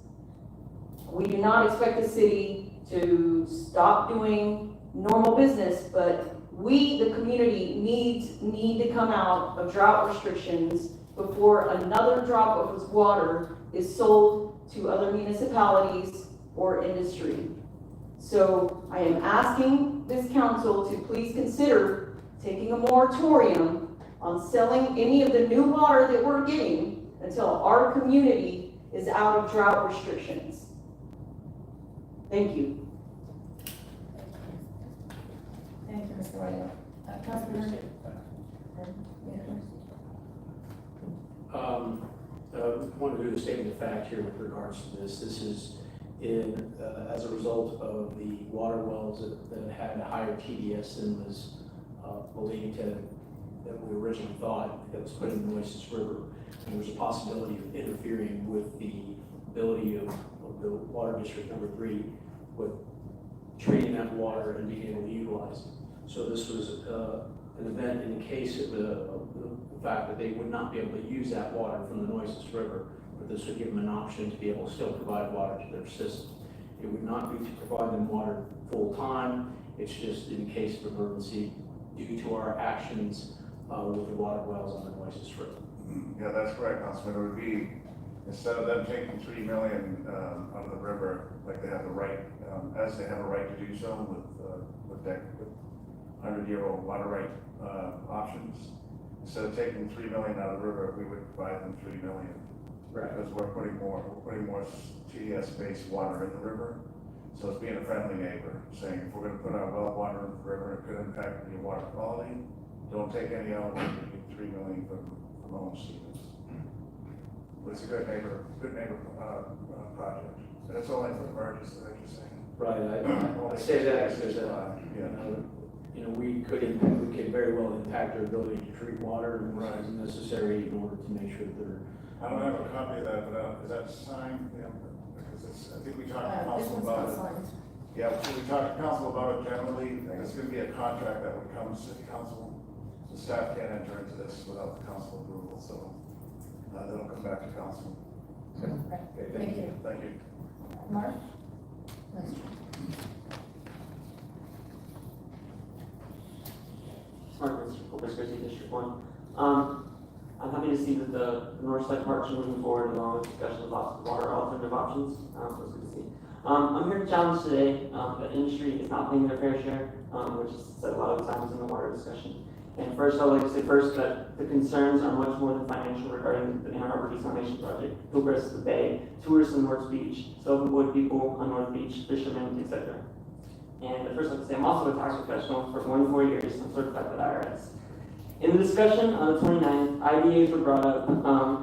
Speaker 7: We do not expect the city to stop doing normal business, but we, the community, need to come out of drought restrictions before another drop of water is sold to other municipalities or industry. So I am asking this council to please consider taking a moratorium on selling any of the new water that we're getting until our community is out of drought restrictions. Thank you.
Speaker 4: Thank you, Mr. White. Councilman
Speaker 12: I want to do the statement of fact here with regards to this. This is as a result of the water wells that had a higher TDS than was believed than we originally thought, that was put in the Nueces River. And there's a possibility of interfering with the ability of the Water District number 3 with treating that water and being able to utilize it. So this was an event in the case of the fact that they would not be able to use that water from the Nueces River, but this would give them an option to be able to still provide water to their system. It would not be to provide them water full time. It's just in case of emergency due to our actions with the water wells on the Nueces River.
Speaker 18: Yeah, that's correct, Councilman. It would be, instead of them taking $3 million out of the river, like they have the right, as they have a right to do so with 100-year-old water right options. Instead of taking $3 million out of the river, we would provide them $3 million. Right. Because we're putting more TDS-based water in the river. So it's being a friendly neighbor, saying if we're going to put our well water in the river, it could impact the water quality. Don't take any out. We need $3 million from home students. It's a good neighbor project. And it's only for emergency, like you're saying.
Speaker 12: Right. I say that because we could very well impact their ability to treat water, and what is necessary in order to make sure that they're.
Speaker 18: I don't have a copy of that, but is that signed? Yeah, because I think we talked to council about it. Yeah, so we talked to council about it generally. It's going to be a contract that would come to city council. The staff can't enter into this without the council approval, so that'll come back to council.
Speaker 4: Okay, thank you.
Speaker 18: Thank you.
Speaker 4: Mark?
Speaker 19: Smart, Mr. Corpus Christi, District 1. I'm happy to see that the North Side Parks are moving forward along with discussion about water alternative options. So it's good to see. I'm here to challenge today that industry is not paying their fair share, which is said a lot of times in the water discussion. And first, I'd like to say that the concerns are much more than financial regarding the Inner Harbor Desalination Project, Hillcrest, the Bay, tourists on North Beach, self-employed people on North Beach, fishermen, etc. And first, I'd like to say I'm also a tax professional for more than 4 years. I'm certified by the IRS. In the discussion on the 29th, IDAs were brought up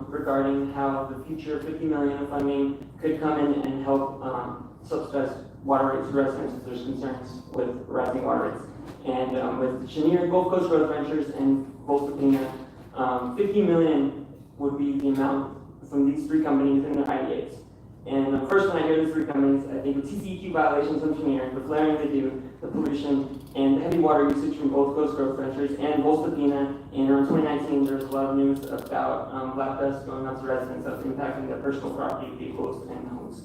Speaker 19: regarding how the future $50 million of funding could come in and help subsidize water rates for residents if there's concerns with rising water rates. And with Chenier, Gulf Coast Growth Ventures, and Volcapina, $50 million would be the amount from these 3 companies and their IDAs. And first, when I hear these 3 companies, I think of TCEQ violations from Chenier, the flaring they do, the pollution, and the heavy water usage from Gulf Coast Growth Ventures and Volcapina. And around 2019, there was a lot of news about black dust going out to residents that's impacting their personal property, vehicles, and homes.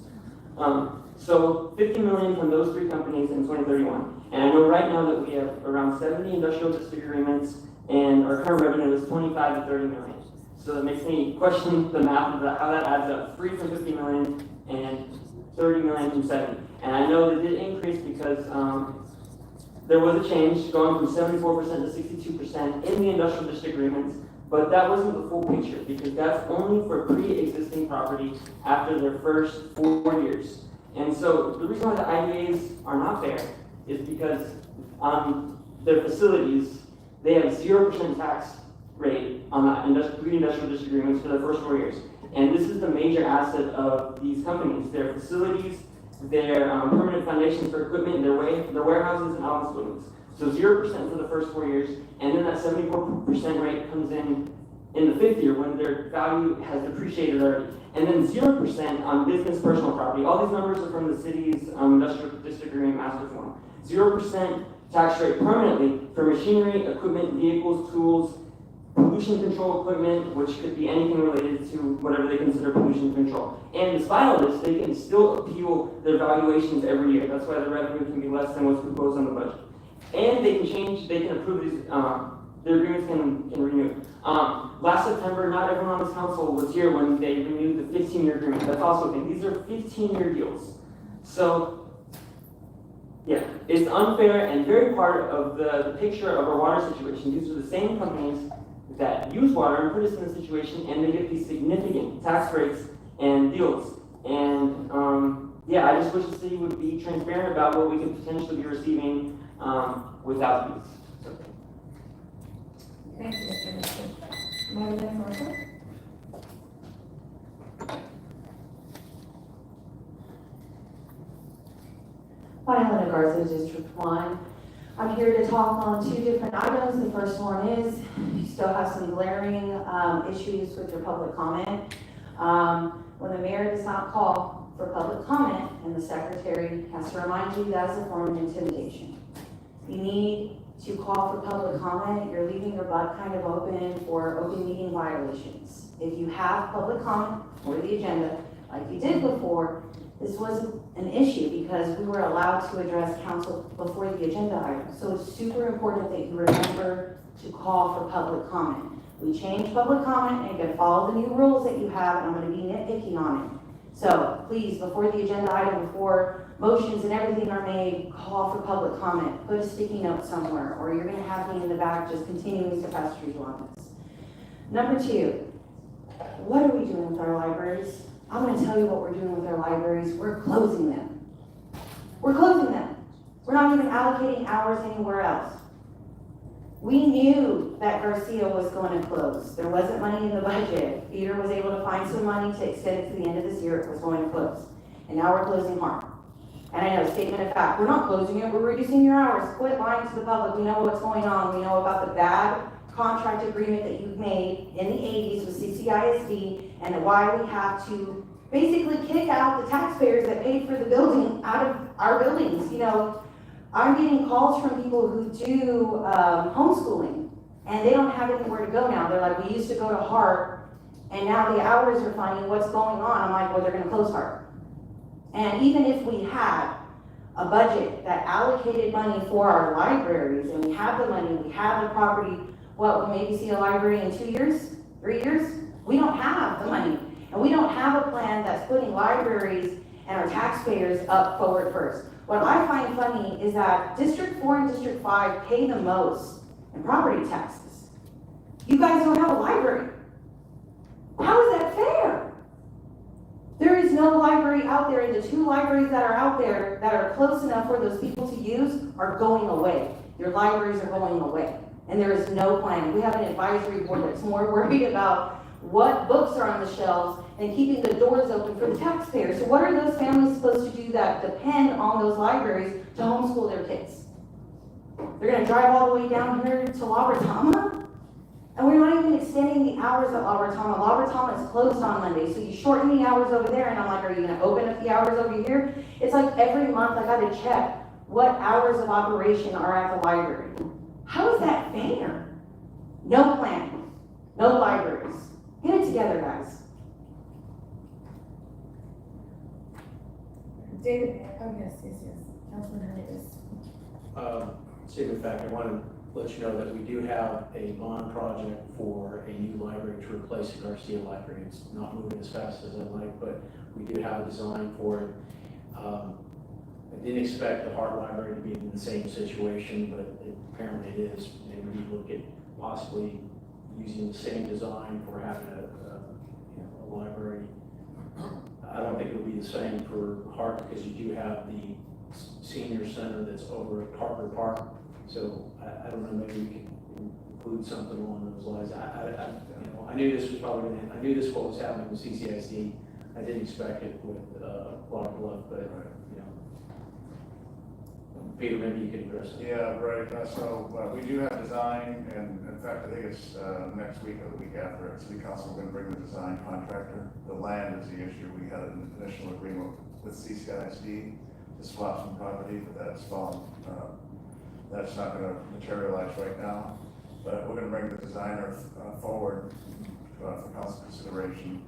Speaker 19: So $50 million from those 3 companies in 2031. And I know right now that we have around 70 industrial district agreements, and our current revenue is 25 to 30 million. So that makes me question the math of how that adds up. 3 from 50 million and 30 million from 70. And I know that it did increase because there was a change going from 74% to 62% in the industrial district agreements, but that wasn't the full picture because that's only for pre-existing property after their first 4 years. And so the reason why the IDAs are not fair is because their facilities, they have 0% tax rate on the pre-industrial district agreements for their first 4 years. And this is the major asset of these companies, their facilities, their permanent foundations for equipment, their warehouses and office buildings. So 0% for the first 4 years, and then that 74% rate comes in in the 5th year when their value has depreciated already. And then 0% on business personal property. All these numbers are from the city's industrial district agreement master form. 0% tax rate permanently for machinery, equipment, vehicles, tools, pollution control equipment, which could be anything related to whatever they consider pollution control. And despite all this, they can still appeal their valuations every year. That's why the revenue can be less than what's proposed on the budget. And they can change, they can approve these, their agreements can renew. Last September, not everyone on this council was here when they renewed the 15-year agreement. That's also a thing. These are 15-year deals. So, yeah, it's unfair and very part of the picture of our water situation. These are the same companies that use water and put us in this situation, and they get these significant tax rates and deals. And yeah, I just wish the city would be transparent about what we could potentially be receiving without these. So.
Speaker 4: Thank you, Mr. Minister. Madam Marshall?
Speaker 20: Viola Garza, District 1. I'm here to talk on 2 different items. The first one is you still have some glaring issues with your public comment. When the mayor does not call for public comment and the secretary has to remind you that is a form of intimidation. You need to call for public comment. You're leaving your butt kind of open for open meeting violations. If you have public comment for the agenda, like you did before, this wasn't an issue because we were allowed to address council before the agenda item. So it's super important that you remember to call for public comment. We changed public comment and you're gonna follow the new rules that you have, and I'm gonna be nitpicky on it. So please, before the agenda item, before motions and everything are made, call for public comment. Put a sticky note somewhere, or you're gonna have me in the back just continuing to pester you on this. Number 2, what are we doing with our libraries? I'm going to tell you what we're doing with our libraries. We're closing them. We're closing them. We're not even allocating hours anywhere else. We knew that Garcia was going to close. There wasn't money in the budget. Peter was able to find some money to extend it to the end of this year. It was going to close. And now we're closing harm. And I know, statement of fact, we're not closing it. We're reducing your hours. Quit lying to the public. We know what's going on. We know about the bad contract agreement that you made in the 80s with CCISD and why we have to basically kick out the taxpayers that paid for the building out of our buildings. You know, I'm getting calls from people who do homeschooling and they don't have anywhere to go now. They're like, we used to go to Hart and now the hours are funny. What's going on? I'm like, well, they're going to close Hart. And even if we had a budget that allocated money for our libraries and we have the money, we have the property, what, we'll maybe see a library in 2 years, 3 years? We don't have the money. And we don't have a plan that's putting libraries and our taxpayers up forward first. What I find funny is that District 4 and District 5 pay the most in property taxes. You guys don't have a library. How is that fair? There is no library out there, and the 2 libraries that are out there that are close enough for those people to use are going away. Your libraries are going away. And there is no plan. We have an advisory board that's more worried about what books are on the shelves and keeping the doors open for the taxpayers. So what are those families supposed to do that depend on those libraries to homeschool their kids? They're gonna drive all the way down here to La Retama? And we're not even extending the hours at La Retama. La Retama is closed on Monday, so you shorten the hours over there, and I'm like, are you gonna open up the hours over here? It's like every month I gotta check what hours of operation are at the library. How is that fair? No plan, no libraries. Get it together, guys.
Speaker 4: David, oh yes, Councilman Hernandez.
Speaker 12: Statement of fact, I want to let you know that we do have a bond project for a new library to replace the Garcia library. It's not moving as fast as I'd like, but we do have a design for it. I didn't expect the Hart Library to be in the same situation, but apparently it is. Maybe we look at possibly using the same design for having a library. I don't think it'll be the same for Hart because you do have the senior center that's over at Parker Park. So I don't know, maybe we can include something along those lines. I knew this was probably going to. I knew this what was happening with CCISD. I didn't expect it with Clark Bluff, but Peter, maybe you can address that.
Speaker 18: Yeah, right, so we do have design, and in fact, I think it's next week or the week after, City Council is gonna bring the design contractor. The land is the issue, we had an initial agreement with CCISD to swap some property, but that's fallen. That's not gonna materialize right now, but we're gonna bring the designer forward for council consideration.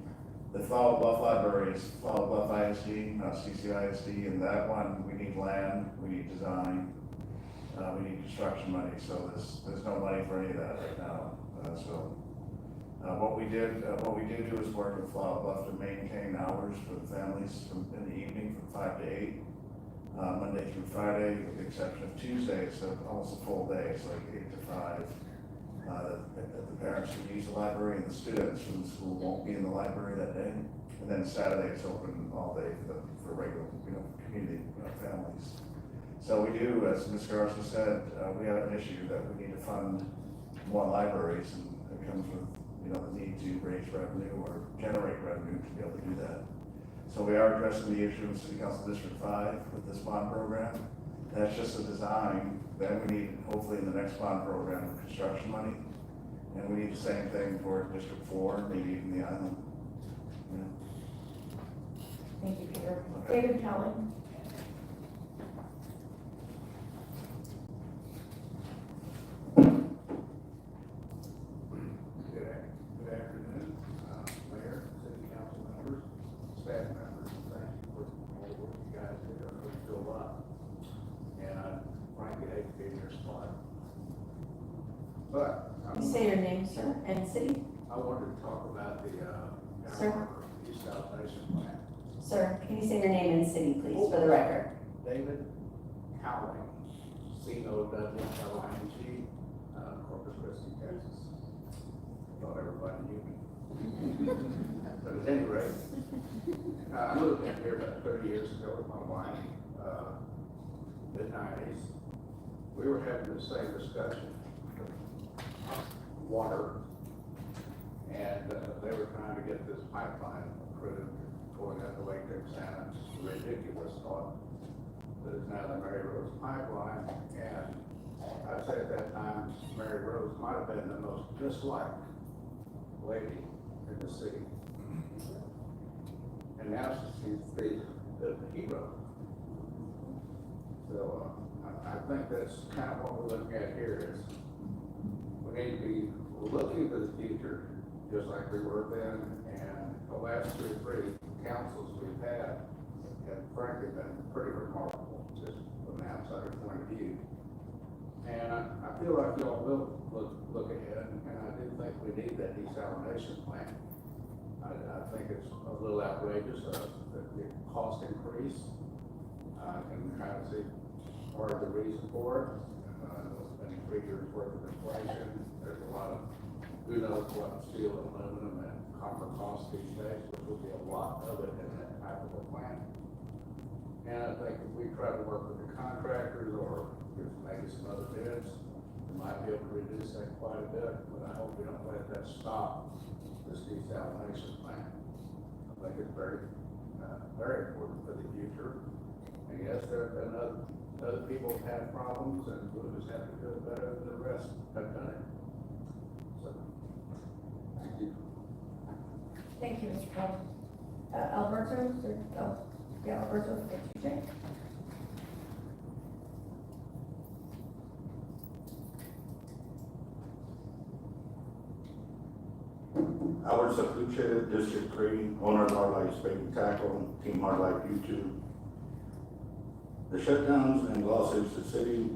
Speaker 18: The Flower Bluff Library is Flower Bluff ISD, not CCISD, and that one, we need land, we need design, we need construction money, so there's no money for any of that right now. What we did do is work with Flower Bluff to maintain hours for the families in the evening from 5 to 8, Monday through Friday, with the exception of Tuesday, it's almost a full day, it's like 8 to 5. The parents can use the library, and the students from the school won't be in the library that day. And then Saturday it's open all day for regular, community families. So we do, as Ms. Garza said, we have an issue that we need to fund more libraries, and it comes with the need to raise revenue or generate revenue to be able to do that. So we are addressing the issue in City Council District 5 with this bond program. That's just a design. Then we need, hopefully in the next bond program, construction money. And we need the same thing for District 4, maybe even the island.
Speaker 4: Thank you, Peter. David Kelly.
Speaker 11: Good afternoon, Mayor, City Council members, staff members. Thank you for all the work you guys did. I know you do a lot. And I frankly hate to be in your spot. But
Speaker 20: Can you say your name, sir, and city?
Speaker 11: I wanted to talk about the
Speaker 20: Sir?
Speaker 11: desalination plant.
Speaker 20: Sir, can you say your name and city, please, for the record?
Speaker 11: David Cowling, C-O-W-L-I-N-G, Corpus Christi, Texas. Thought everybody knew me. But at any rate, I moved in here about 30 years ago with my wife, mid-90s. We were having the same discussion, water, and they were trying to get this pipeline approved going out the Lake Texana. It's a ridiculous thought. But it's now the Mary Rose pipeline, and I'd say at that time, Mary Rose might have been the most disliked lady in the city. And now she's the hero. So I think that's kind of what we're looking at here is we need to be looking to the future just like we were then, and the last 2 or 3 councils we've had have frankly been pretty remarkable, just from an outsider point of view. And I feel like y'all will look ahead, and I do think we need that desalination plant. I think it's a little outrageous, the cost increase. I can kind of see part of the reason for it. It's been 3 years worth of inflation. There's a lot of, who knows what steel and aluminum and copper costs these days, which will be a lot of it in that type of a plant. And I think if we try to work with the contractors or just maybe some other bids, we might be able to reduce that quite a bit, but I hope we don't let that stop this desalination plant. I think it's very important for the future. And yes, there have been other people have had problems, and we'll just have to do it better than the rest have done it. So, thank you.
Speaker 4: Thank you, Mr. Kelly. Alberto, Alberto, TJ.
Speaker 1: Howard Sapuche, District 3, owner of Hardlight S.P.I.D, Team Hardlight YouTube. The shutdowns and lawsuits the city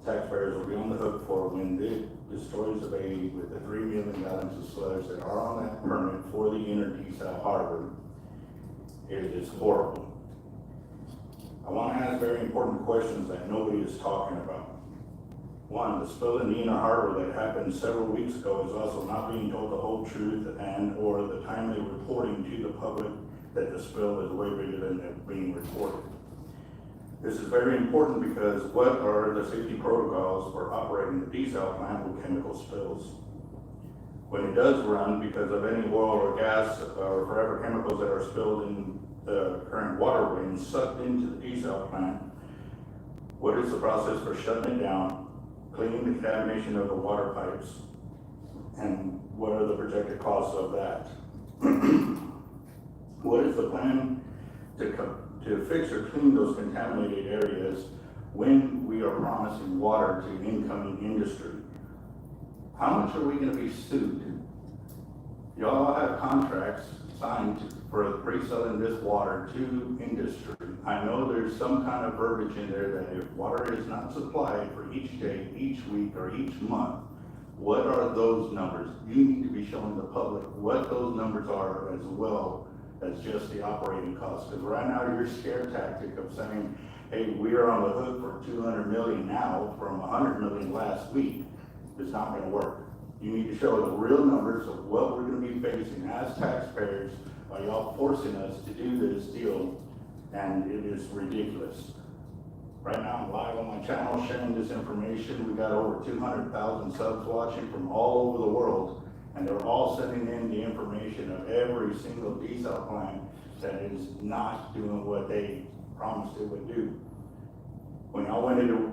Speaker 1: taxpayers will be on the hook for when it destroys the bay with the 3 million gallons of sludge that are on that permit for the inner Desal harbor. It is horrible. I want to ask very important questions that nobody is talking about. One, the spill in the inner harbor that happened several weeks ago is also not being told the whole truth and or the timely reporting to the public that the spill is way bigger than being reported. This is very important because what are the safety protocols for operating the Desal plant with chemical spills? When it does run, because of any oil or gas or forever chemicals that are spilled in the current waterway and sucked into the Desal plant, What is the process for shutting it down, cleaning the contamination of the water pipes, and what are the projected costs of that? What is the plan to fix or clean those contaminated areas when we are promising water to incoming industry? How much are we gonna be sued? Y'all have contracts signed for pre-selling this water to industry. I know there's some kind of verbiage in there that if water is not supplied for each day, each week, or each month, what are those numbers? You need to be showing the public what those numbers are as well as just the operating costs. Because right now your scare tactic of saying, hey, we're on the hook for 200 million now from 100 million last week is not gonna work. You need to show the real numbers of what we're gonna be facing as taxpayers by y'all forcing us to do this deal, and it is ridiculous. Right now, I'm live on my channel sharing this information. We got over 200,000 subs watching from all over the world, and they're all sending in the information of every single Desal plant that is not doing what they promised it would do. When I went to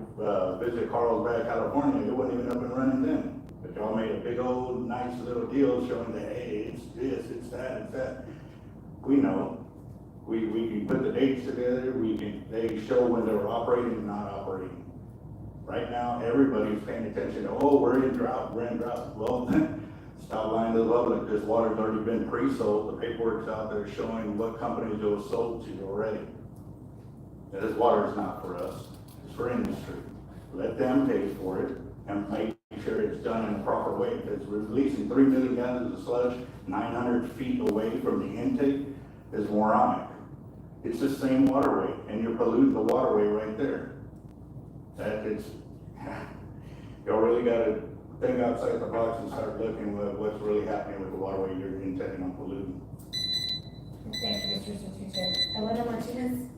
Speaker 1: visit Carlsbad, California, it wasn't even up and running then. But y'all made a big old nice little deal showing that, hey, it's this, it's that, it's that. We know. We can put the dates together, they show when they were operating and not operating. Right now, everybody's paying attention to, oh, we're in drought. Well, stop lying to the public. This water's already been pre-sold. The paperwork's out there showing what companies it was sold to already. Now, this water is not for us, it's for industry. Let them pay for it and make sure it's done in a proper way. If it's releasing 3 million gallons of sludge 900 feet away from the intake, is moronic. It's the same waterway, and you're polluting the waterway right there. Y'all really gotta think outside the box and start looking at what's really happening with the waterway you're intending on polluting.
Speaker 4: Thank you, Mr. Institution. Elena Martinez?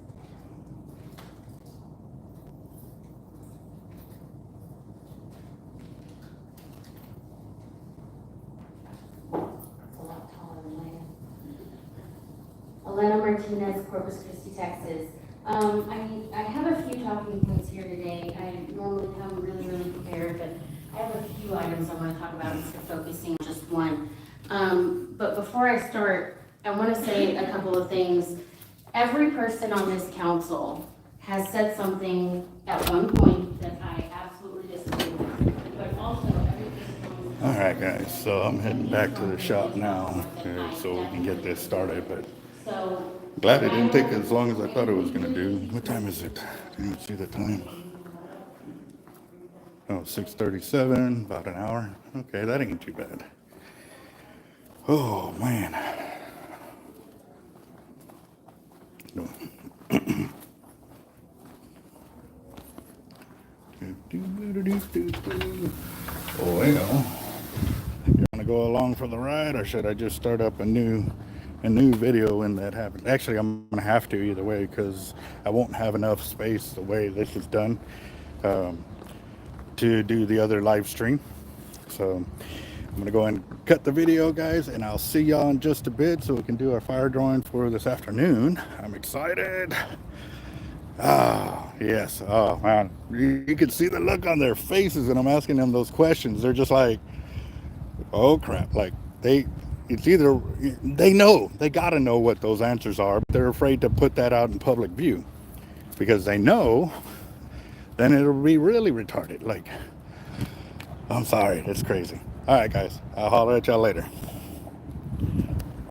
Speaker 21: Elena Martinez, Corpus Christi, Texas. I have a few talking points here today. I normally come really prepared, but I have a few items I want to talk about instead of focusing on just one. But before I start, I want to say a couple of things. Every person on this council has said something at one point that I absolutely disagree with, but also every person.
Speaker 1: All right, guys, so I'm heading back to the shop now so we can get this started, but glad it didn't take as long as I thought it was going to do. What time is it? Didn't even see the time. Oh, 6:37, about an hour. Okay, that ain't too bad. Oh, man. No. Well, you want to go along for the ride, or should I just start up a new video when that happens? Actually, I'm gonna have to either way because I won't have enough space the way this is done to do the other live stream. So I'm gonna go and cut the video, guys, and I'll see y'all in just a bit so we can do our fire drawing for this afternoon. I'm excited. Ah, yes. Oh man, you can see the look on their faces and I'm asking them those questions. They're just like, oh crap, like it's either they know, they gotta know what those answers are, but they're afraid to put that out in public view because they know then it'll be really retarded. Like, I'm sorry, it's crazy. All right, guys, I'll holler at y'all later.